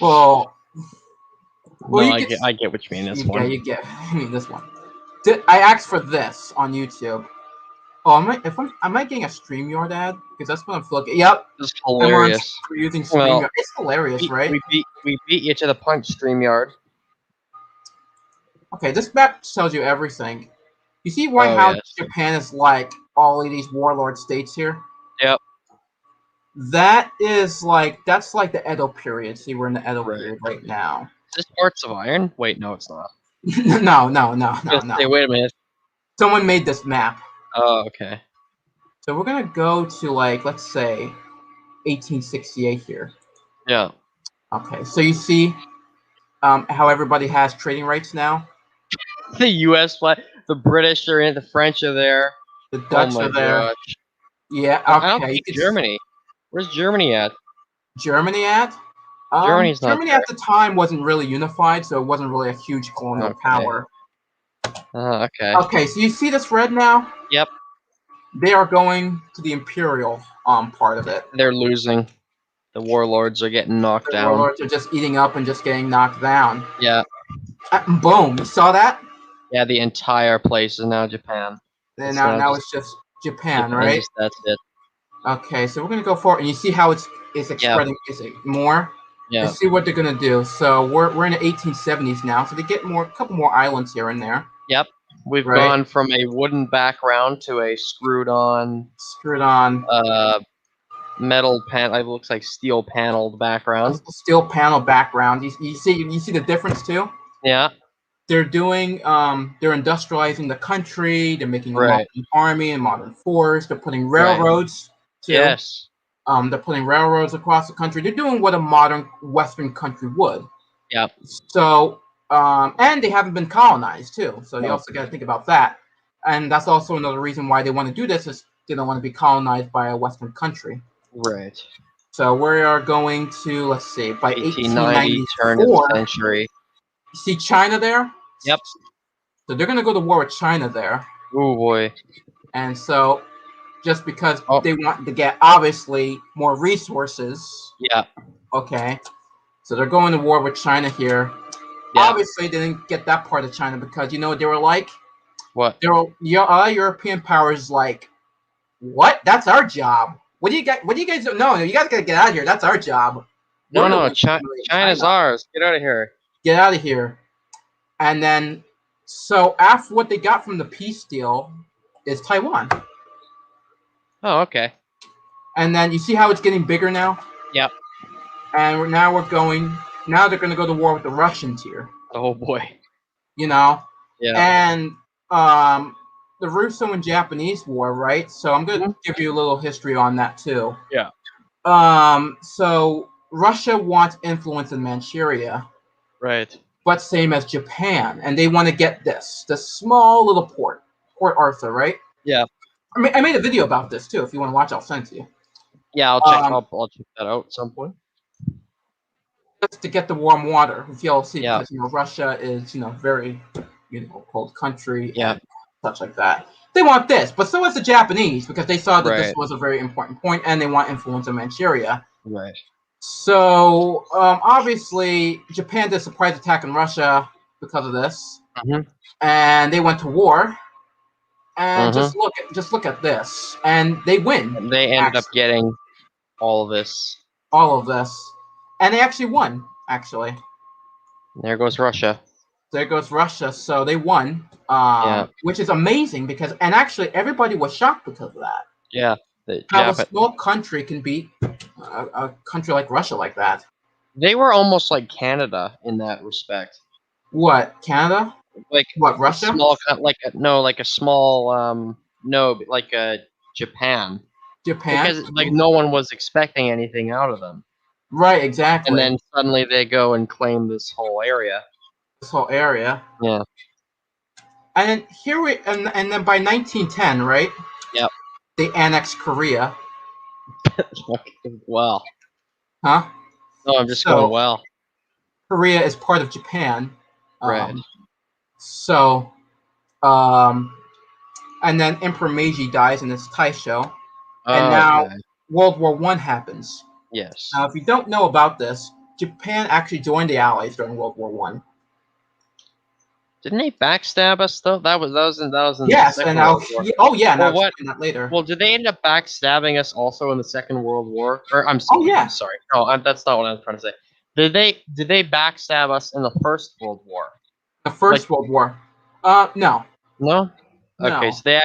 well, no, I get what you mean. This one. You get. I mean this one. I asked for this on YouTube. Oh, am I getting a StreamYard ad? Because that's what I'm looking. Yep. This is hilarious. We're using StreamYard. Well, it's hilarious, right? We beat you to the punch, StreamYard. Okay, this map tells you everything. You see how Japan is like all of these warlord states here? Yep. That's like the Edo period. See, we're in the Edo period right now. Is this Hearts of Iron? Wait, no, it's not. No. Hey, wait a minute. Someone made this map. Oh, okay. So we're gonna go to like, let's say, 1868 here. Yeah. Okay, so you see how everybody has trading rights now? The U.S. flag, the British are in, the French are there. The Dutch are there. Gosh. Yeah, okay. I don't think Germany. Where's Germany at? Germany at? Germany's not Germany there. at the time wasn't really unified, so it wasn't really a huge colonial power. Okay. Okay, so you see this red now? Yep. They are going to the imperial part of it. They're losing. The warlords are getting knocked down. The warlords are just eating up and just getting knocked down. Yeah. Boom! You saw that? Yeah, the entire place is now Japan. And now it's just Japan, right? That's it. Okay, so we're gonna go forward, and you see how it's spreading. Is it more? Yeah. Let's see what they're gonna do. So we're in the 1870s now, so they get a couple more islands here and there. Yep. We've gone from a wooden background to a screwed on metal panel. It looks like steel paneled background. Steel panel background. You see the difference too? Yeah. They're doing they're industrializing the country. They're making a modern army and modern force. They're putting railroads too. Yes. They're putting railroads across the country. They're doing what a modern Western country would. Yeah. So and they haven't been colonized too. So you also got to think about that. And that's also another reason why they want to do this is they don't want to be colonized by a Western country. Right. So we are going to, let's see, by 1890 turn of the century. see China there? Yep. So they're going to go to war with China there. Oh boy. And so just because they want to get, obviously, more resources. Yeah. Okay. So they're going to war with China here. Yeah. Obviously, they didn't get that part of China because, you know what they were like? What? They were, European powers like, what? That's our job. What do you guys do? No, you guys got to get out of here. That's our job. No, China's ours. Get out of here. Get out of here. And then, so after what they got from the peace deal is Taiwan. Oh, okay. And then you see how it's getting bigger now? Yep. And now they're going to go to war with the Russians here. Oh boy. You know? Yeah. And the Russo and Japanese war, right? So I'm going to give you a little history on that too. Yeah. So Russia wants influence in Manchuria. Right. But same as Japan, and they want to get this small little Port Arthur, right? Yeah. I made a video about this too. If you want to watch, I'll send it to you. Yeah, I'll check. I'll check that out at some point. Just to get the warm water, if you'll see, yeah. because Russia is very cold country, and such like that. They want this, but so is the Japanese because they saw that this was a very important point, and they want influence in Manchuria. Right. So obviously, Japan did a surprise attack on Russia because of this, and they went to war. And just look at this, and they win. They ended up getting all of this. All of this, and they actually won. Actually, there goes Russia. There goes Russia. So they won, which is amazing because, and actually, everybody was shocked because of that. Yeah. How a small country can beat a country like Russia like that. They were almost like Canada in that respect. What, Canada? Like what, Russia? Small, like a small like Japan. Japan? Because like no one was expecting anything out of them. Right, exactly. And then suddenly they go and claim this whole area. This whole area. Yeah. And then and then by 1910, right? Yep. They annexed Korea. Wow. Huh? No, I'm just going well. Korea is part of Japan. Right. So, and then Emperor Meiji dies in this Taisho. And now World War I happens. Yes. Now, if you don't know about this, Japan actually joined the Allies during World War I. Didn't they backstab us though? That was in yes, the Second and World War. Oh yeah, and well, I'll explain that later. Well, did they end up backstabbing us also in the Second World War? Or I'm sorry. No, that's not what I was trying to say. Did they backstab us in the First World War? The First World War? No. No? No. Okay, so they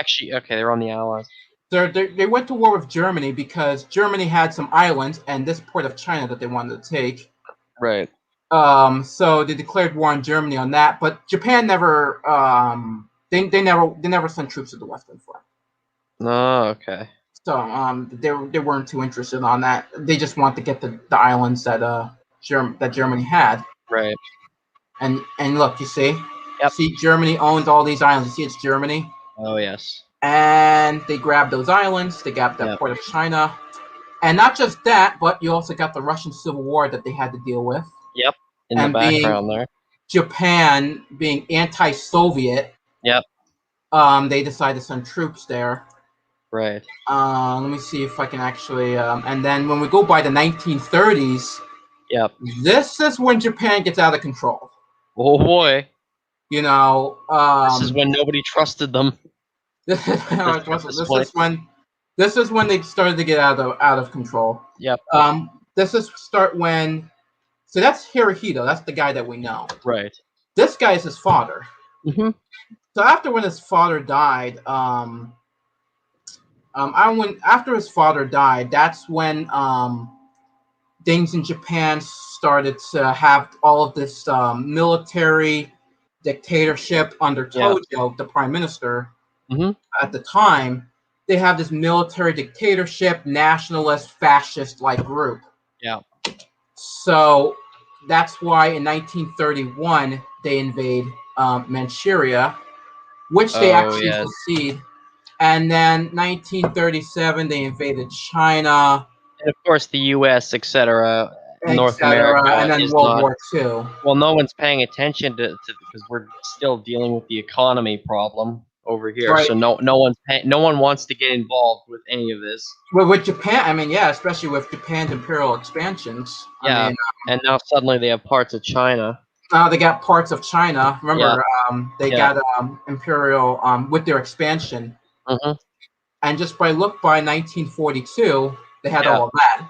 were on the Allies. They went to war with Germany because Germany had some islands and this port of China that they wanted to take. Right. So they declared war on Germany on that, but Japan never they never sent troops to the Western Front. Oh, okay. So they weren't too interested on that. They just want to get the islands that Germany had. Right. And look, you see? Yep. See, Germany owns all these islands. You see, it's Germany. Oh yes. And they grabbed those islands. They grabbed that port of China. And not just that, but you also got the Russian Civil War that they had to deal with. Yep. In the background there. Japan being anti-Soviet. Yep. They decided to send troops there. Right. Let me see if I can actually. And then when we go by the 1930s. Yep. This is when Japan gets out of control. Oh boy. You know. This is when nobody trusted them. This is when they started to get out of control. Yep. This is when. So that's Hirohito. That's the guy that we know. Right. This guy is his father. Mm-hmm. So after when his father died, after his father died, that's when things in Japan started to have all of this military dictatorship under Tojo, the prime minister. Mm-hmm. At the time, they have this military dictatorship, nationalist, fascist-like group. Yeah. So that's why in 1931 they invade Manchuria, which they actually succeed. And then 1937 they invaded China. And of course the U.S., etc., North America and then is World not. War II. Well, no one's paying attention to because we're still dealing with the economy problem over here. Right. So no one wants to get involved with any of this. Well, with Japan, I mean, yeah, especially with Japan's imperial expansions. Yeah, I mean, and now suddenly they have parts of China. they got parts of China. Remember, they got imperial with their expansion. Mm-hmm. And just by 1942, they had all of that.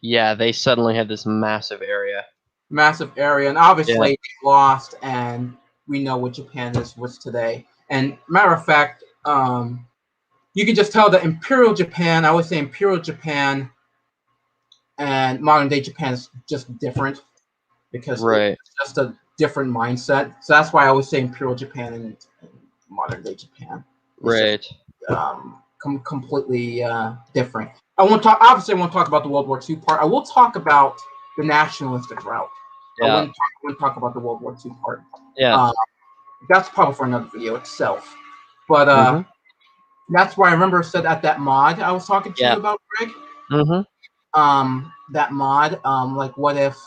Yeah, they suddenly had this massive area. Massive area, and obviously they lost, and we know what Japan was today. And matter of fact, you can just tell that Imperial Japan, I would say Imperial Japan and modern day Japan is just different because it's just a different mindset. So that's why I always say Imperial Japan and modern day Japan. Right. Just, completely different. I won't talk about the World War II part. I will talk about the nationalistic route. Yeah. I wouldn't talk about the World War II part. Yeah. That's probably for another video itself. But that's why I remember said at that mod I was talking to you about, Greg. That mod, like what if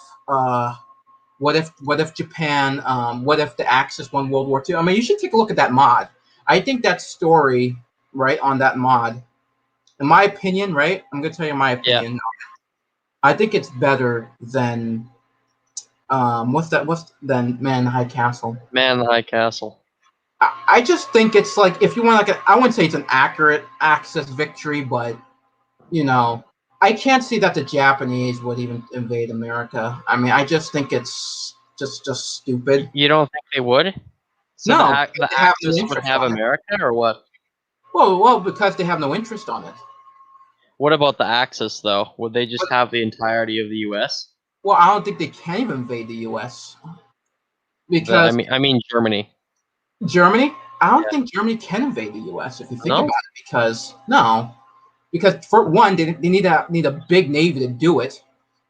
Japan, what if the Axis won World War II? I mean, you should take a look at that mod. I think that story, right, on that mod, in my opinion, right, I'm gonna tell you my opinion. I think it's better than than Man in the High Castle. Man in the High Castle. I just think it's like, if you want, like, I wouldn't say it's an accurate Axis victory, but you know, I can't see that the Japanese would even invade America. I mean, I just think it's just stupid. You don't think they would? So no, the Axis would have America, or what? Well, because they have no interest on it. What about the Axis, though? Would they just have the entirety of the U.S.? Well, I don't think they can even invade the U.S. because I mean Germany. Germany? I don't think Germany can invade the U.S. if you think about it. Because for one, they need a big navy to do it.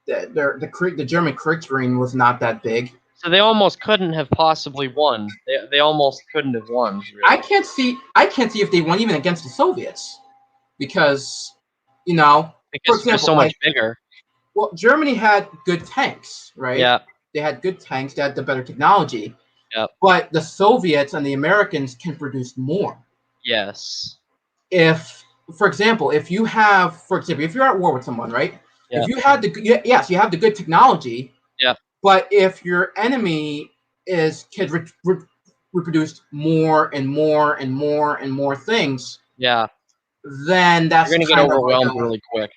The German Kriegsmarine was not that big. So they almost couldn't have possibly won. They almost couldn't have won. Really. I can't see if they won even against the Soviets, because for example, they're so much bigger. Well, Germany had good tanks, right? Yeah. They had good tanks. They had the better technology. Yeah. But the Soviets and the Americans can produce more. Yes. For example, if you're at war with someone, right? Yeah. If you had you have the good technology. Yeah. But if your enemy can reproduce more and more and more and more things, then that's you're gonna get overwhelmed really quick.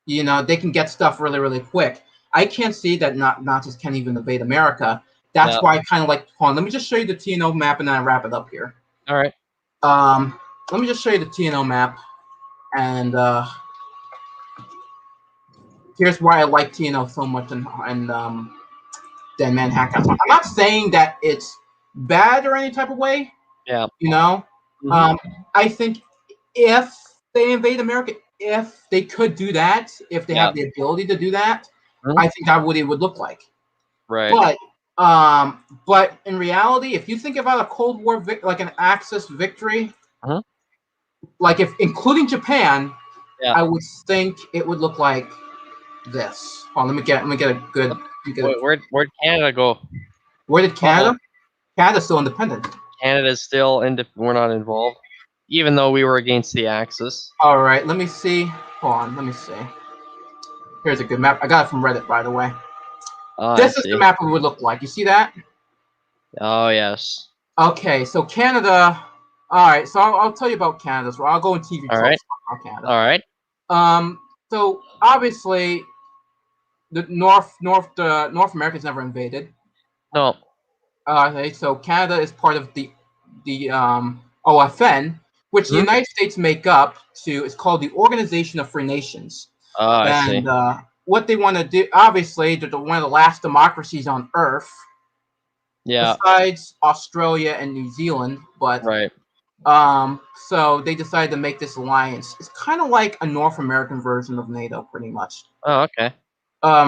They can get stuff really, really quick. I can't see that Nazis can't even invade America. That's why I kind of like. Hold on, let me just show you the TNO map and then I wrap it up here. All right. Let me just show you the TNO map, and here's why I like TNO so much than Manhattan. I'm not saying that it's bad or any type of way. Yeah. I think if they invade America, if they could do that, if they have the ability to do that, I think that's what it would look like. Right. But in reality, if you think about a Cold War like an Axis victory, like if including Japan, I would think it would look like this. Hold on, let me get a good. Where'd Canada go? Where did Canada? Canada's still independent. Canada's still we're not involved, even though we were against the Axis. All right, let me see. Hold on, let me see. Here's a good map. I got it from Reddit, by the way. This is the map it would look like. You see that? Oh, yes. Okay, so Canada. All right, so I'll tell you about Canada. So I'll go in TV. All right. Canada. All right. So obviously, the North America's never invaded. No. Okay, so Canada is part of the OFN, which the United States make up to. It's called the Organization of Free Nations. I see. What they want to do, obviously, they're one of the last democracies on Earth. Yeah. Besides Australia and New Zealand, but so they decided to make this alliance. It's kind of like a North American version of NATO, pretty much. Oh, okay.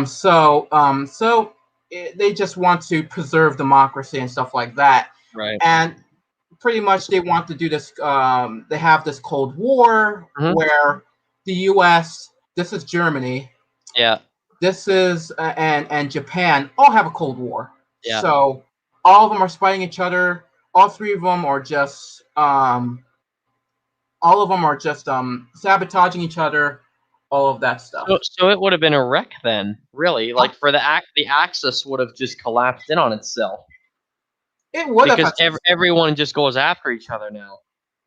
So they just want to preserve democracy and stuff like that. Right. And pretty much they want to do this. They have this Cold War where the U.S. This is Germany. Yeah. this is and Japan all have a Cold War. Yeah. So all of them are fighting each other. All three of them are just sabotaging each other. All of that stuff. So it would have been a wreck then, really. Like for the Axis would have just collapsed in on itself. It would have because everyone just goes after each other now.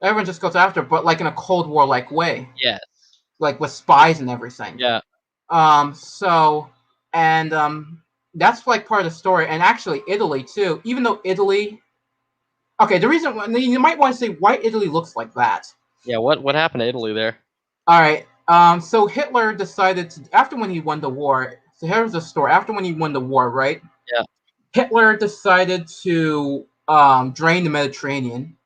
Everyone just goes after, but like in a Cold War like way. Yes. Like with spies and everything. Yeah. So and that's like part of the story, and actually Italy too. Even though Italy, okay, the reason you might want to say why Italy looks like that. Yeah. What happened to Italy there? All right. So Hitler decided to after when he won the war. So here's the story. After when he won the war, right? Yeah. Hitler decided to drain the Mediterranean.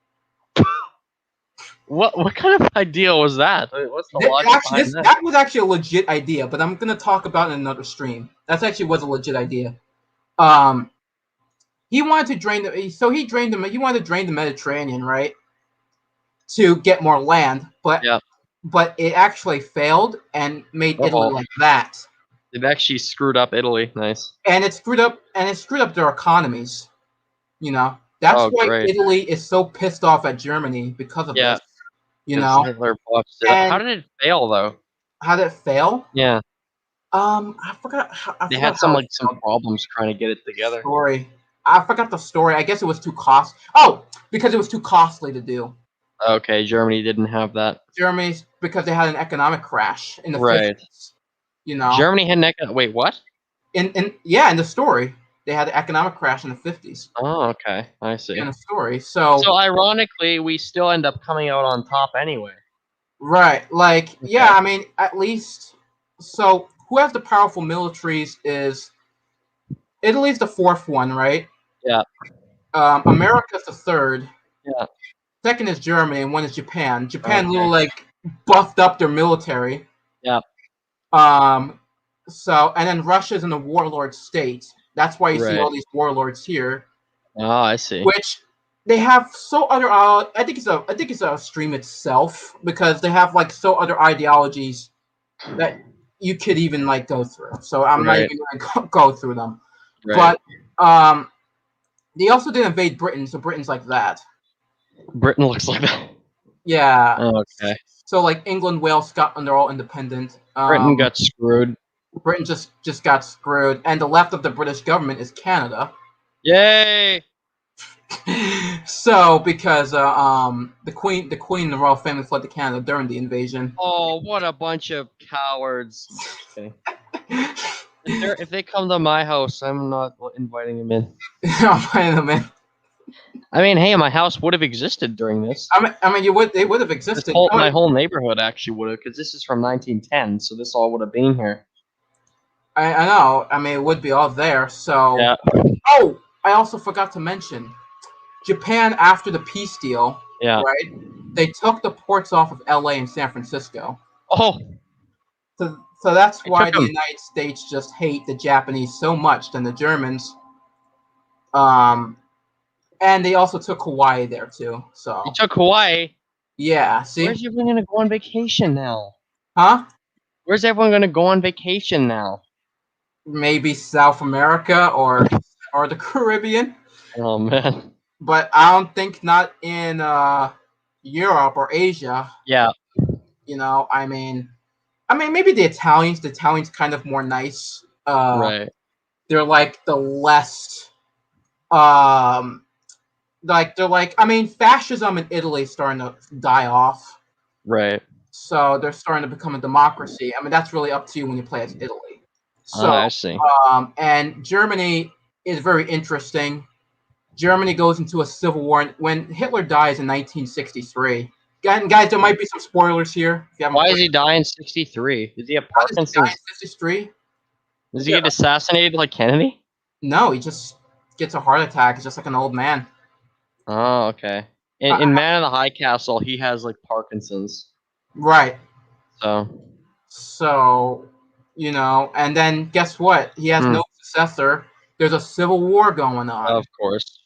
What kind of idea was that? What's the logic behind that? That was actually a legit idea, but I'm gonna talk about it in another stream. That's actually was a legit idea. He wanted to drain he wanted to drain the Mediterranean, right? To get more land, but it actually failed and made Italy like that. They've actually screwed up Italy. Nice. And it screwed up their economies. You know, that's why Italy is so pissed off at Germany because of this. You know, Hitler botched it. How did it fail though? How did it fail? Yeah. I forgot. They had some problems trying to get it together. Story. I forgot the story. I guess it was too costly. Oh, because it was too costly to do. Okay, Germany didn't have that. Germany's because they had an economic crash in the 50s. You know, Germany had wait, what? In the story, they had an economic crash in the 50s. Oh, okay, I see. In the story, so ironically, we still end up coming out on top anyway. Right, like yeah, I mean, at least so who has the powerful militaries is Italy's the fourth one, right? Yeah. America's the third. Yeah. Second is Germany, and one is Japan. Japan little like buffed up their military. Yeah. So and then Russia's in a warlord state. That's why you see all these warlords here. Oh, I see. Which they have so other. I think it's a stream itself because they have like so other ideologies that you could even like go through. So I'm not even gonna go through them. But they also did invade Britain, so Britain's like that. Britain looks like that. Yeah. Oh, okay. So like England, Wales, Scotland, they're all independent. Britain got screwed. Britain just got screwed, and the left of the British government is Canada. Yay! So because the Queen and the royal family fled to Canada during the invasion. Oh, what a bunch of cowards! Okay. If they come to my house, I'm not inviting them in. I'm inviting them in. I mean, hey, my house would have existed during this. I mean, they would have existed. My whole neighborhood actually would have, because this is from 1910, so this all would have been here. I know. I mean, it would be all there. So. Yeah. Oh, I also forgot to mention, Japan after the peace deal. Yeah. Right. They took the ports off of L.A. and San Francisco. Oh. So that's why the United States just hate the Japanese so much than the Germans. And they also took Hawaii there too. So they took Hawaii. Yeah. See, where's everyone gonna go on vacation now? Huh? Where's everyone gonna go on vacation now? Maybe South America or the Caribbean. Oh man. But I don't think not in Europe or Asia. Yeah. You know, I mean, maybe the Italians. The Italians kind of more nice. Right. They're like the less. Fascism in Italy is starting to die off. Right. So they're starting to become a democracy. I mean, that's really up to you when you play as Italy. So, I see. And Germany is very interesting. Germany goes into a civil war when Hitler dies in 1963. Guys, there might be some spoilers here. Why is he die in 63? Did he have Parkinson's? Does he die in 63? Does he get assassinated like Kennedy? No, he just gets a heart attack. He's just like an old man. Oh, okay. In Man in the High Castle, he has like Parkinson's. Right. So, you know, and then guess what? He has no successor. There's a civil war going on. Of course.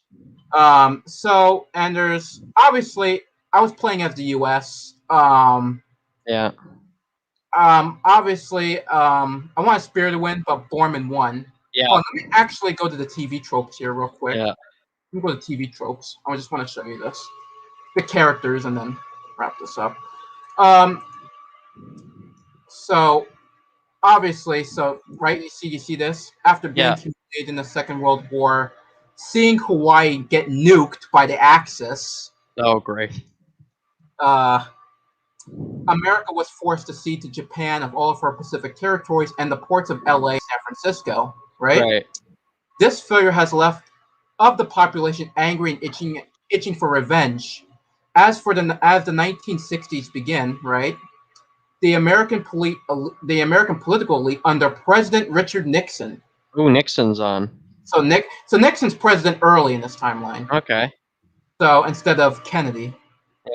So, and there's obviously, I was playing as the U.S. Yeah. Obviously, I want Spirited win, but Borman won. Yeah. Oh, let me actually go to the TV tropes here real quick. Yeah. Let me go to TV tropes. I just want to show you this, the characters, and then wrap this up. So obviously, right, you see this after being humiliated in the Second World War, seeing Hawaii get nuked by the Axis. Oh, great. America was forced to cede to Japan of all of her Pacific territories and the ports of LA and San Francisco, right? This failure has left of the population angry and itching for revenge. As the 1960s begin, right? The American political elite under President Richard Nixon. Ooh, Nixon's on. So Nixon's president early in this timeline. Okay. So instead of Kennedy.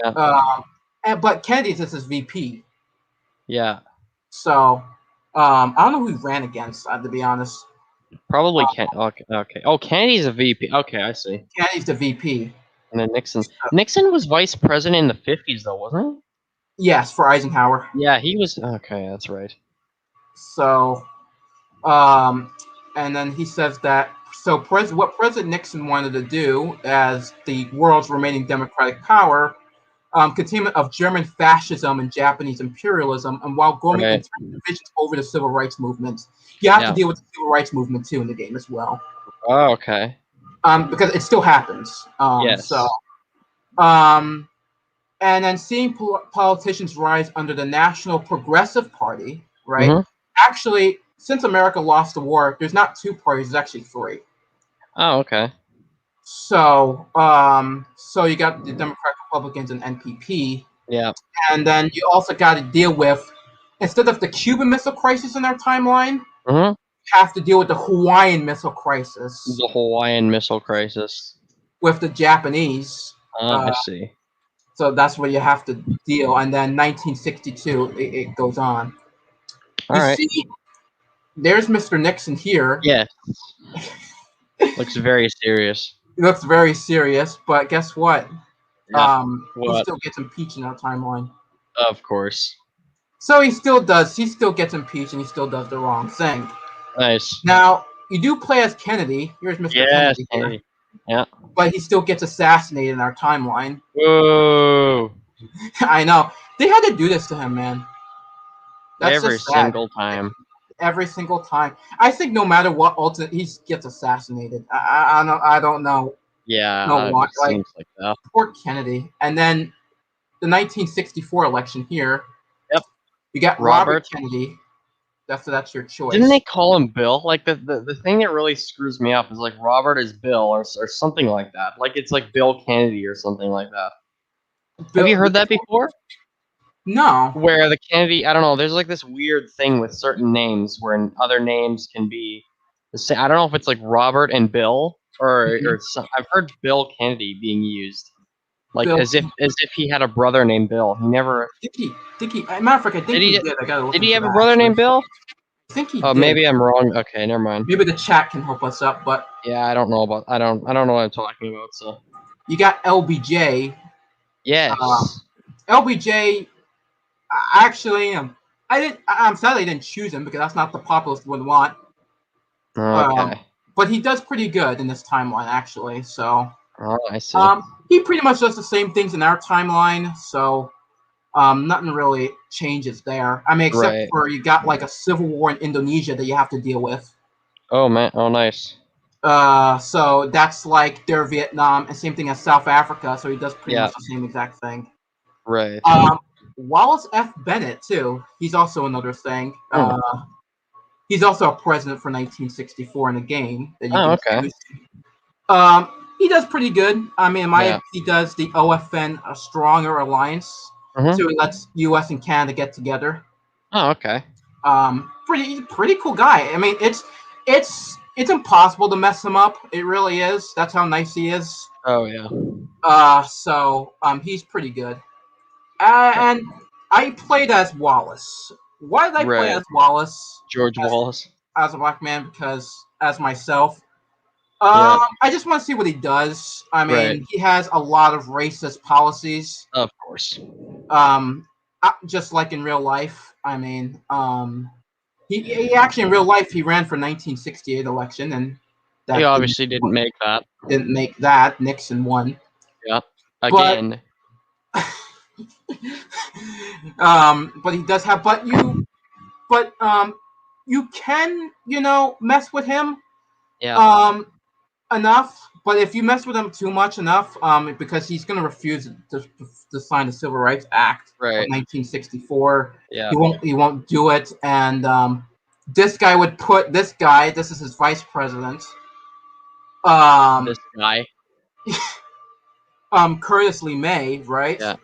Yeah. But Kennedy's this is VP. Yeah. So I don't know who he ran against, to be honest. Probably Okay. Oh, Kennedy's a VP. Okay, I see. Kennedy's the VP. And then Nixon. Nixon was vice president in the 50s, though, wasn't he? Yes, for Eisenhower. Yeah, he was. Okay, that's right. So, and then he says that. So, what President Nixon wanted to do as the world's remaining democratic power, containment of German fascism and Japanese imperialism, and while growing divisions over the civil rights movement, you have to deal with the civil rights movement too in the game as well. Oh, okay. Because it still happens. Yes. So, and then seeing politicians rise under the National Progressive Party, right? Mm-hmm. Actually, since America lost the war, there's not two parties; there's actually three. Oh, okay. So, so you got the Democratic Republicans and NPP. Yeah. And then you also got to deal with, instead of the Cuban Missile Crisis in our timeline, mm-hmm. you have to deal with the Hawaiian Missile Crisis. The Hawaiian Missile Crisis. With the Japanese. I see. So that's what you have to deal. And then 1962, it goes on. All right. See, there's Mr. Nixon here. Yes. Looks very serious. He looks very serious, but guess what? Yeah. He still gets impeached in our timeline. Of course. So he still does. He still gets impeached, and he still does the wrong thing. Nice. Now, you do play as Kennedy. Here's Mr. Kennedy here. Yeah. But he still gets assassinated in our timeline. Whoa. I know. They had to do this to him, man. That's every single time. Every single time. I think no matter what, ultimately he gets assassinated. I don't know. Yeah. No, it seems like that. Poor Kennedy. And then the 1964 election here. Yep. You got Robert Kennedy. That's your choice. Didn't they call him Bill? Like the thing that really screws me up is like Robert is Bill or something like that. Like it's like Bill Kennedy or something like that. Have you heard that before? No. Where the Kennedy, I don't know. There's like this weird thing with certain names where other names can be the same. I don't know if it's like Robert and Bill or some, I've heard Bill Kennedy being used. Like Bill, as if he had a brother named Bill. He never. Did he? Matter of fact, I think he did. Did he have a brother named Bill? I think he did. Oh, maybe I'm wrong. Okay, never mind. Maybe the chat can help us up, but yeah, I don't know what I'm talking about. So you got LBJ. Yes. LBJ. Actually, I'm sad I didn't choose him because that's not the populist would want. Okay. But he does pretty good in this timeline, actually. So. Oh, I see. He pretty much does the same things in our timeline, so nothing really changes there. I mean, except for you got like a civil war in Indonesia that you have to deal with. Oh man! Oh, nice. So that's like their Vietnam, and same thing as South Africa. So he does pretty much the same exact thing. Right. Wallace F. Bennett too. He's also another thing. He's also a president for 1964 in the game that you can choose. He does pretty good. I mean, he does the OFN, a Stronger Alliance, so he lets U.S. and Canada get together. Oh, okay. Pretty cool guy. I mean, it's impossible to mess him up. It really is. That's how nice he is. Oh yeah. So he's pretty good. And I played as Wallace. Why did I play as Wallace? George Wallace. As a black man, because as myself. I just want to see what he does. I mean, he has a lot of racist policies. Of course. just like in real life. I mean, he actually in real life he ran for 1968 election, and He that obviously didn't make that. Didn't make that. Nixon won. Yeah. Again. But he does have. You can mess with him. Yeah. Enough, but if you mess with him too much enough, because he's going to refuse to sign the Civil Rights Act of 1964. Yeah. He won't do it, and this guy would put this guy. This is his vice president. This guy. Curtis Lee May, right? Yeah.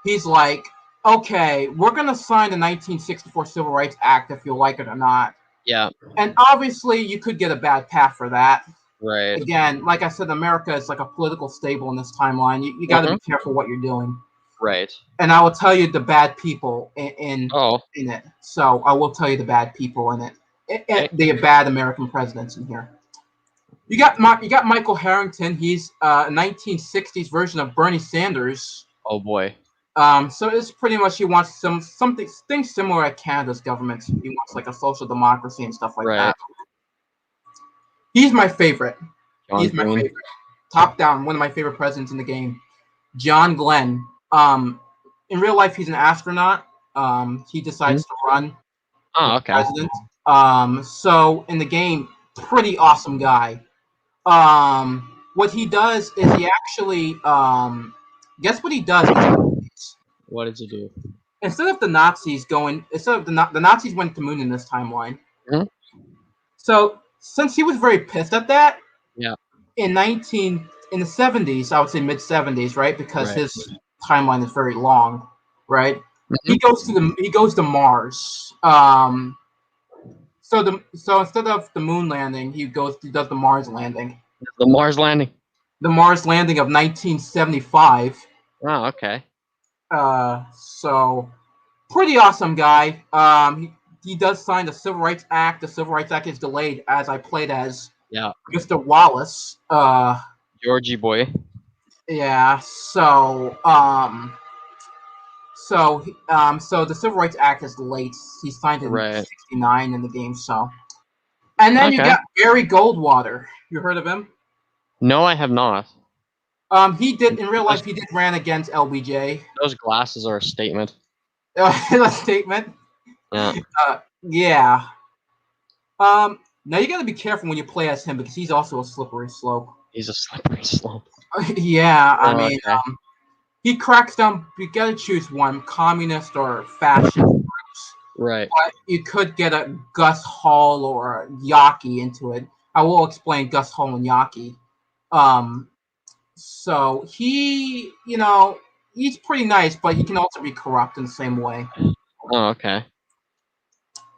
He's like, okay, we're gonna sign the 1964 Civil Rights Act if you like it or not. Yeah. And obviously, you could get a bad path for that. Right. Again, like I said, America is like a political stable in this timeline. You got to be careful what you're doing. Right. And I will tell you the bad people in it. So I will tell you the bad people in it. The bad American presidents in here. You got Michael Harrington. He's a 1960s version of Bernie Sanders. Oh boy. So it's pretty much he wants something similar at Canada's government. He wants like a social democracy and stuff like that. He's my favorite. He's my favorite. Top down, one of my favorite presidents in the game. John Glenn. In real life, he's an astronaut. He decides to run for president. So in the game, pretty awesome guy. What he does is he actually guess what he does? What did he do? Instead of the Nazis the Nazis went to the moon in this timeline. Mm-hmm. So since he was very pissed at that, yeah, in the 70s, I would say mid 70s, right? Because his timeline is very long, right? Mm-hmm. He goes to Mars. So instead of the moon landing, he does the Mars landing. The Mars landing. The Mars landing of 1975. Oh, okay. So pretty awesome guy. He does sign the Civil Rights Act. The Civil Rights Act is delayed as I played as Mr. Wallace. Georgie boy. Yeah. So the Civil Rights Act is late. He signed it in '69 in the game. So, and then you got Barry Goldwater. You heard of him? No, I have not. He did in real life. He did ran against LBJ. Those glasses are a statement. A statement. Yeah. Yeah. Now you got to be careful when you play as him because he's also a slippery slope. He's a slippery slope. Yeah, I mean, he cracks down. You got to choose one: communist or fascist groups. Right. But you could get a Gus Hall or a Yaki into it. I will explain Gus Hall and Yaki. So he, he's pretty nice, but he can also be corrupt in the same way. Oh, okay.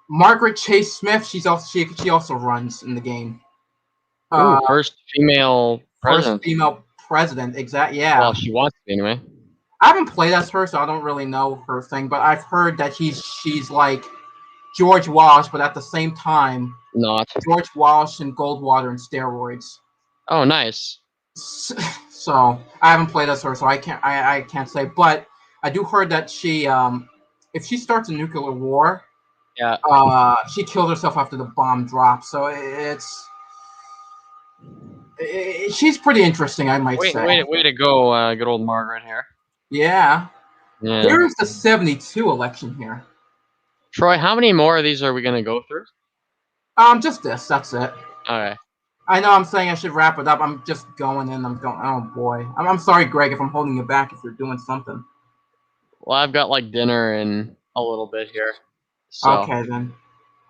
Margaret Chase Smith, she also runs in the game. First female president. First female president, exactly. Yeah. Well, she wants to be anyway. I haven't played as her, so I don't really know her thing. But I've heard that she's like George Walsh, but at the same time, not George Walsh and Goldwater and steroids. Oh, nice. So I haven't played as her, so I can't say. But I do heard that she, if she starts a nuclear war, she killed herself after the bomb dropped. So she's pretty interesting, I might say. Way to go, good old Margaret here. Yeah. Here's the 72 election here. Troy, how many more of these are we gonna go through? Just this. That's it. Okay. I know I'm saying I should wrap it up. I'm just going in. I'm going. Oh boy. I'm sorry, Greg, if I'm holding you back. If you're doing something. Well, I've got like dinner in a little bit here. So. Okay then.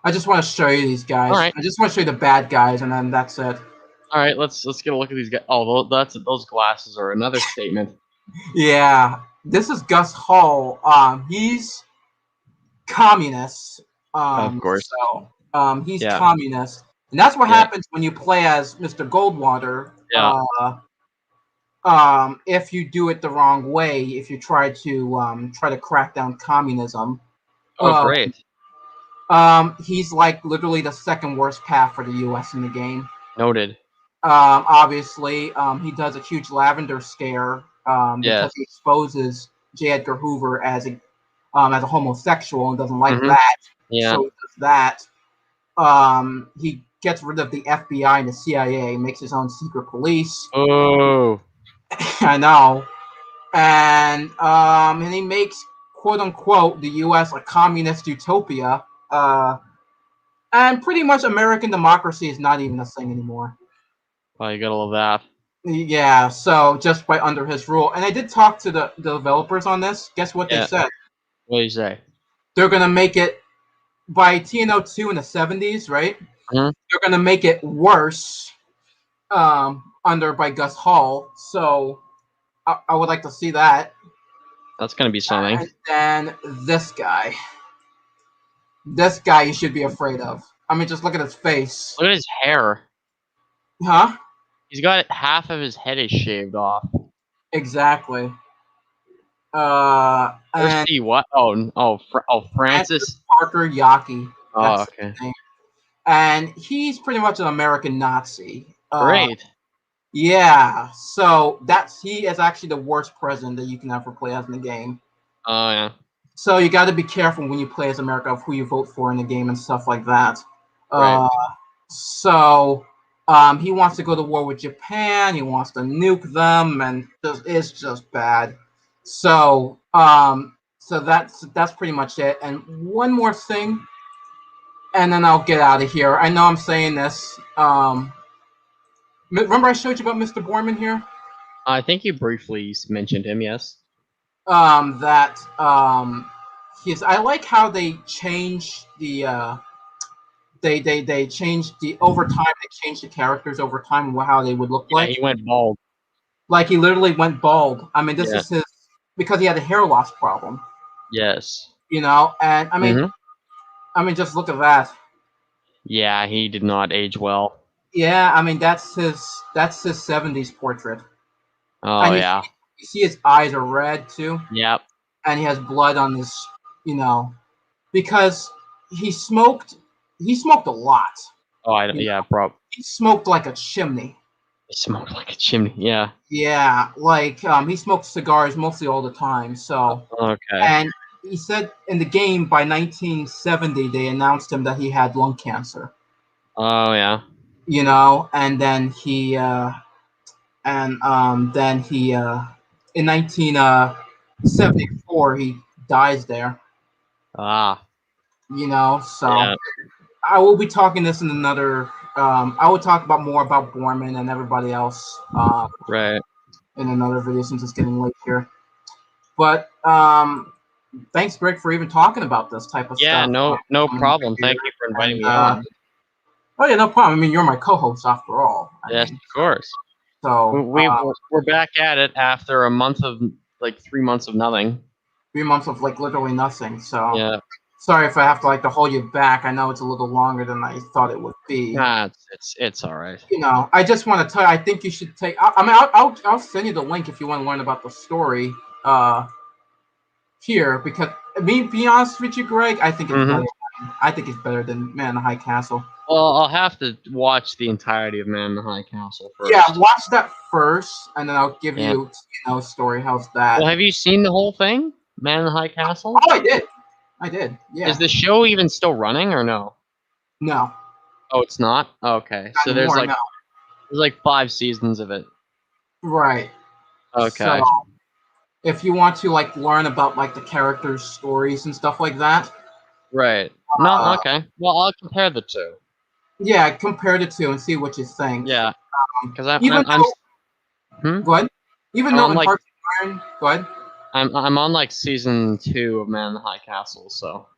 I just want to show you these guys. All right. I just want to show you the bad guys, and then that's it. All right. Let's get a look at these guys. Oh, those glasses are another statement. Yeah. This is Gus Hall. He's communist. Of course. So, he's communist. And that's what happens when you play as Mr. Goldwater. Yeah. If you do it the wrong way, if you try to crack down communism. Oh, great. He's like literally the second worst path for the U.S. in the game. Noted. Obviously, he does a huge lavender scare because he exposes J. Edgar Hoover as a homosexual and doesn't like that. Yeah. So he does that. He gets rid of the FBI and the CIA, makes his own secret police. Oh. I know. And he makes, quote unquote, the U.S. a communist utopia. And pretty much American democracy is not even a thing anymore. Oh, you got all of that. Yeah, so just by under his rule. And I did talk to the developers on this. Guess what they said? What do you say? They're going to make it, by TNO2 in the 70s, right? Mm-hmm. They're going to make it worse by Gus Hall. So I would like to see that. That's going to be something. And then this guy. This guy you should be afraid of. I mean, just look at his face. Look at his hair. Huh? He's got half of his head is shaved off. Exactly. Let's see what? Francis Parker Yockey. Oh, okay. And he's pretty much an American Nazi. Great. Yeah. So he is actually the worst president that you can ever play as in the game. Oh yeah. So you got to be careful when you play as America of who you vote for in the game and stuff like that. Right. So he wants to go to war with Japan. He wants to nuke them, and it's just bad. So that's pretty much it. And one more thing, and then I'll get out of here. I know I'm saying this. Remember I showed you about Mr. Borman here? I think you briefly mentioned him. Yes. I like how they changed the they changed the over time. They changed the characters over time, how they would look like. He went bald. Like he literally went bald. I mean, this is his, because he had a hair loss problem. Yes. And I mean, just look at that. Yeah, he did not age well. Yeah, I mean that's his 70s portrait. Oh and yeah. You see his eyes are red too. Yep. And he has blood on his, because he smoked a lot. Oh, yeah, bro. He smoked like a chimney. He smoked like a chimney, yeah. Yeah, like he smoked cigars mostly all the time. So okay. And he said in the game by 1970 they announced him that he had lung cancer. Oh yeah. And then he in 1974 he dies there. Ah. So yeah. I will be talking this in another. I will talk more about Borman and everybody else. Right. In another video since it's getting late here. But thanks, Greg, for even talking about this type of stuff. Yeah, no problem. Thank you for inviting me on. Oh yeah, no problem. I mean, you're my co-host after all. Yes, of course. So we're back at it after a month of 3 months of nothing. 3 months of literally nothing. So yeah. Sorry if I have to hold you back. I know it's a little longer than I thought it would be. Nah, it's all right. I just want to tell you, I think you should take. I'll send you the link if you want to learn about the story. Here, because be honest with you, Greg, I think it's better. I think it's better than Man in the High Castle. Well, I'll have to watch the entirety of Man in the High Castle first. Yeah, watch that first, and then I'll give you a story. How's that? Well, have you seen the whole thing, Man in the High Castle? Oh, I did. Yeah. Is the show even still running or no? No. Oh, it's not? Okay. Not so anymore, there's 5 seasons of it. Right. Okay. So, if you want to learn about the characters' stories and stuff like that. Right. No, okay. Well, I'll compare the two. Yeah, compare the two and see what you think. Yeah. Because I'm Go ahead. Even though in Hearts of Iron, go ahead. I'm on season 2 of Man in the High Castle, so.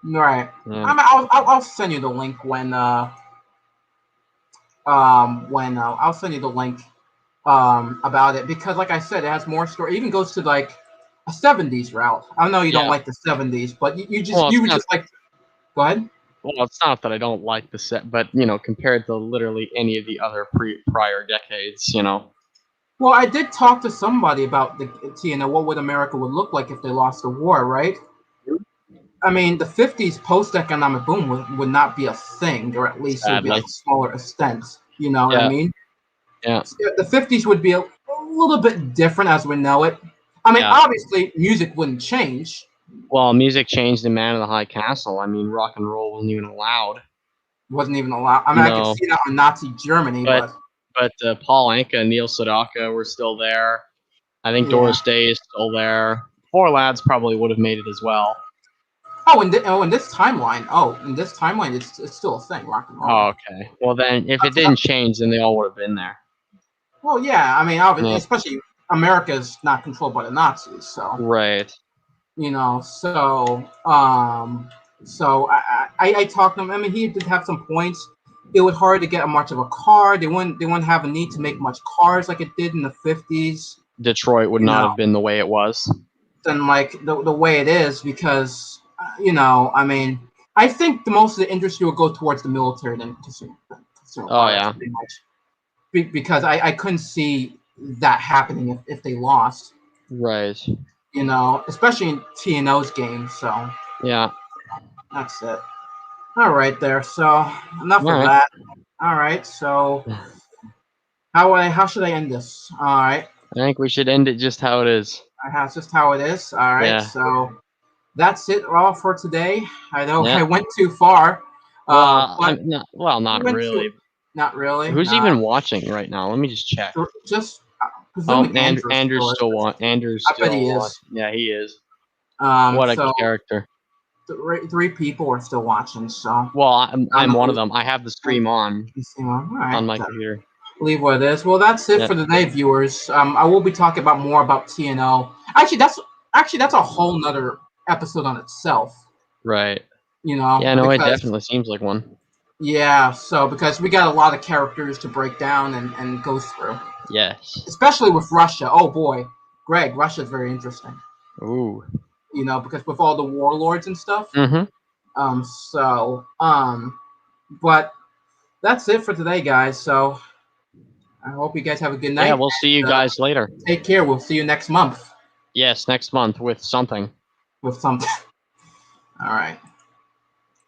Right. Yeah. I'll send you the link when I'll send you the link about it, because like I said, it has more story. It even goes to a 70s route. I know you don't like the 70s, but you would just like. Go ahead. Well, it's not that I don't like the set, but compared to literally any of the other prior decades, Well, I did talk to somebody about what would America would look like if they lost the war, right? I mean, the 50s post-economic boom would not be a thing, or at least it would be a smaller extent. You know what I mean? Yeah. The 50s would be a little bit different as we know it. I mean, obviously, music wouldn't change. Well, music changed in Man in the High Castle. I mean, rock and roll wasn't even allowed. Wasn't even allowed. I mean, I could see that on Nazi Germany, but Paul Anka and Neil Sedaka were still there. I think Doris Day is still there. Four Lads probably would have made it as well. In this timeline, it's still a thing, rock and roll. Oh, okay. Well, then, if it didn't change, then they all would have been there. Well, yeah. I mean, obviously, especially America's not controlled by the Nazis, so right. You know, so I talked to him. I mean, he did have some points. It was hard to get much of a car. They wouldn't have a need to make much cars like it did in the 50s. Detroit would not have been the way it was. Than like the way it is because I mean, I think the most of the industry will go towards the military than consumer products, pretty much. Because I couldn't see that happening if they lost. Right. Especially in T&O's game. So yeah, that's it. All right, there. So enough of that. All right. So how should I end this? All right. I think we should end it just how it is. That's just how it is. All right. Yeah. So that's it all for today. I know I went too far. Not really. Not really. Who's even watching right now? Let me just check. Andrew's still watching. Andrew's still. I bet he is. Yeah, he is. What a character. Three people are still watching. So. Well, I'm one of them. I have the stream on. On my computer. Leave what it is. Well, that's it for today, viewers. I will be talking more about T&O. Actually, that's a whole nother episode on itself. Right. Yeah, no, it definitely seems like one. Yeah, so because we got a lot of characters to break down and go through. Yes. Especially with Russia. Oh boy, Greg, Russia's very interesting. Ooh. Because with all the warlords and stuff. Mm-hmm. But that's it for today, guys. So I hope you guys have a good night. Yeah, we'll see you guys later. Take care. We'll see you next month. Yes, next month with something. All right.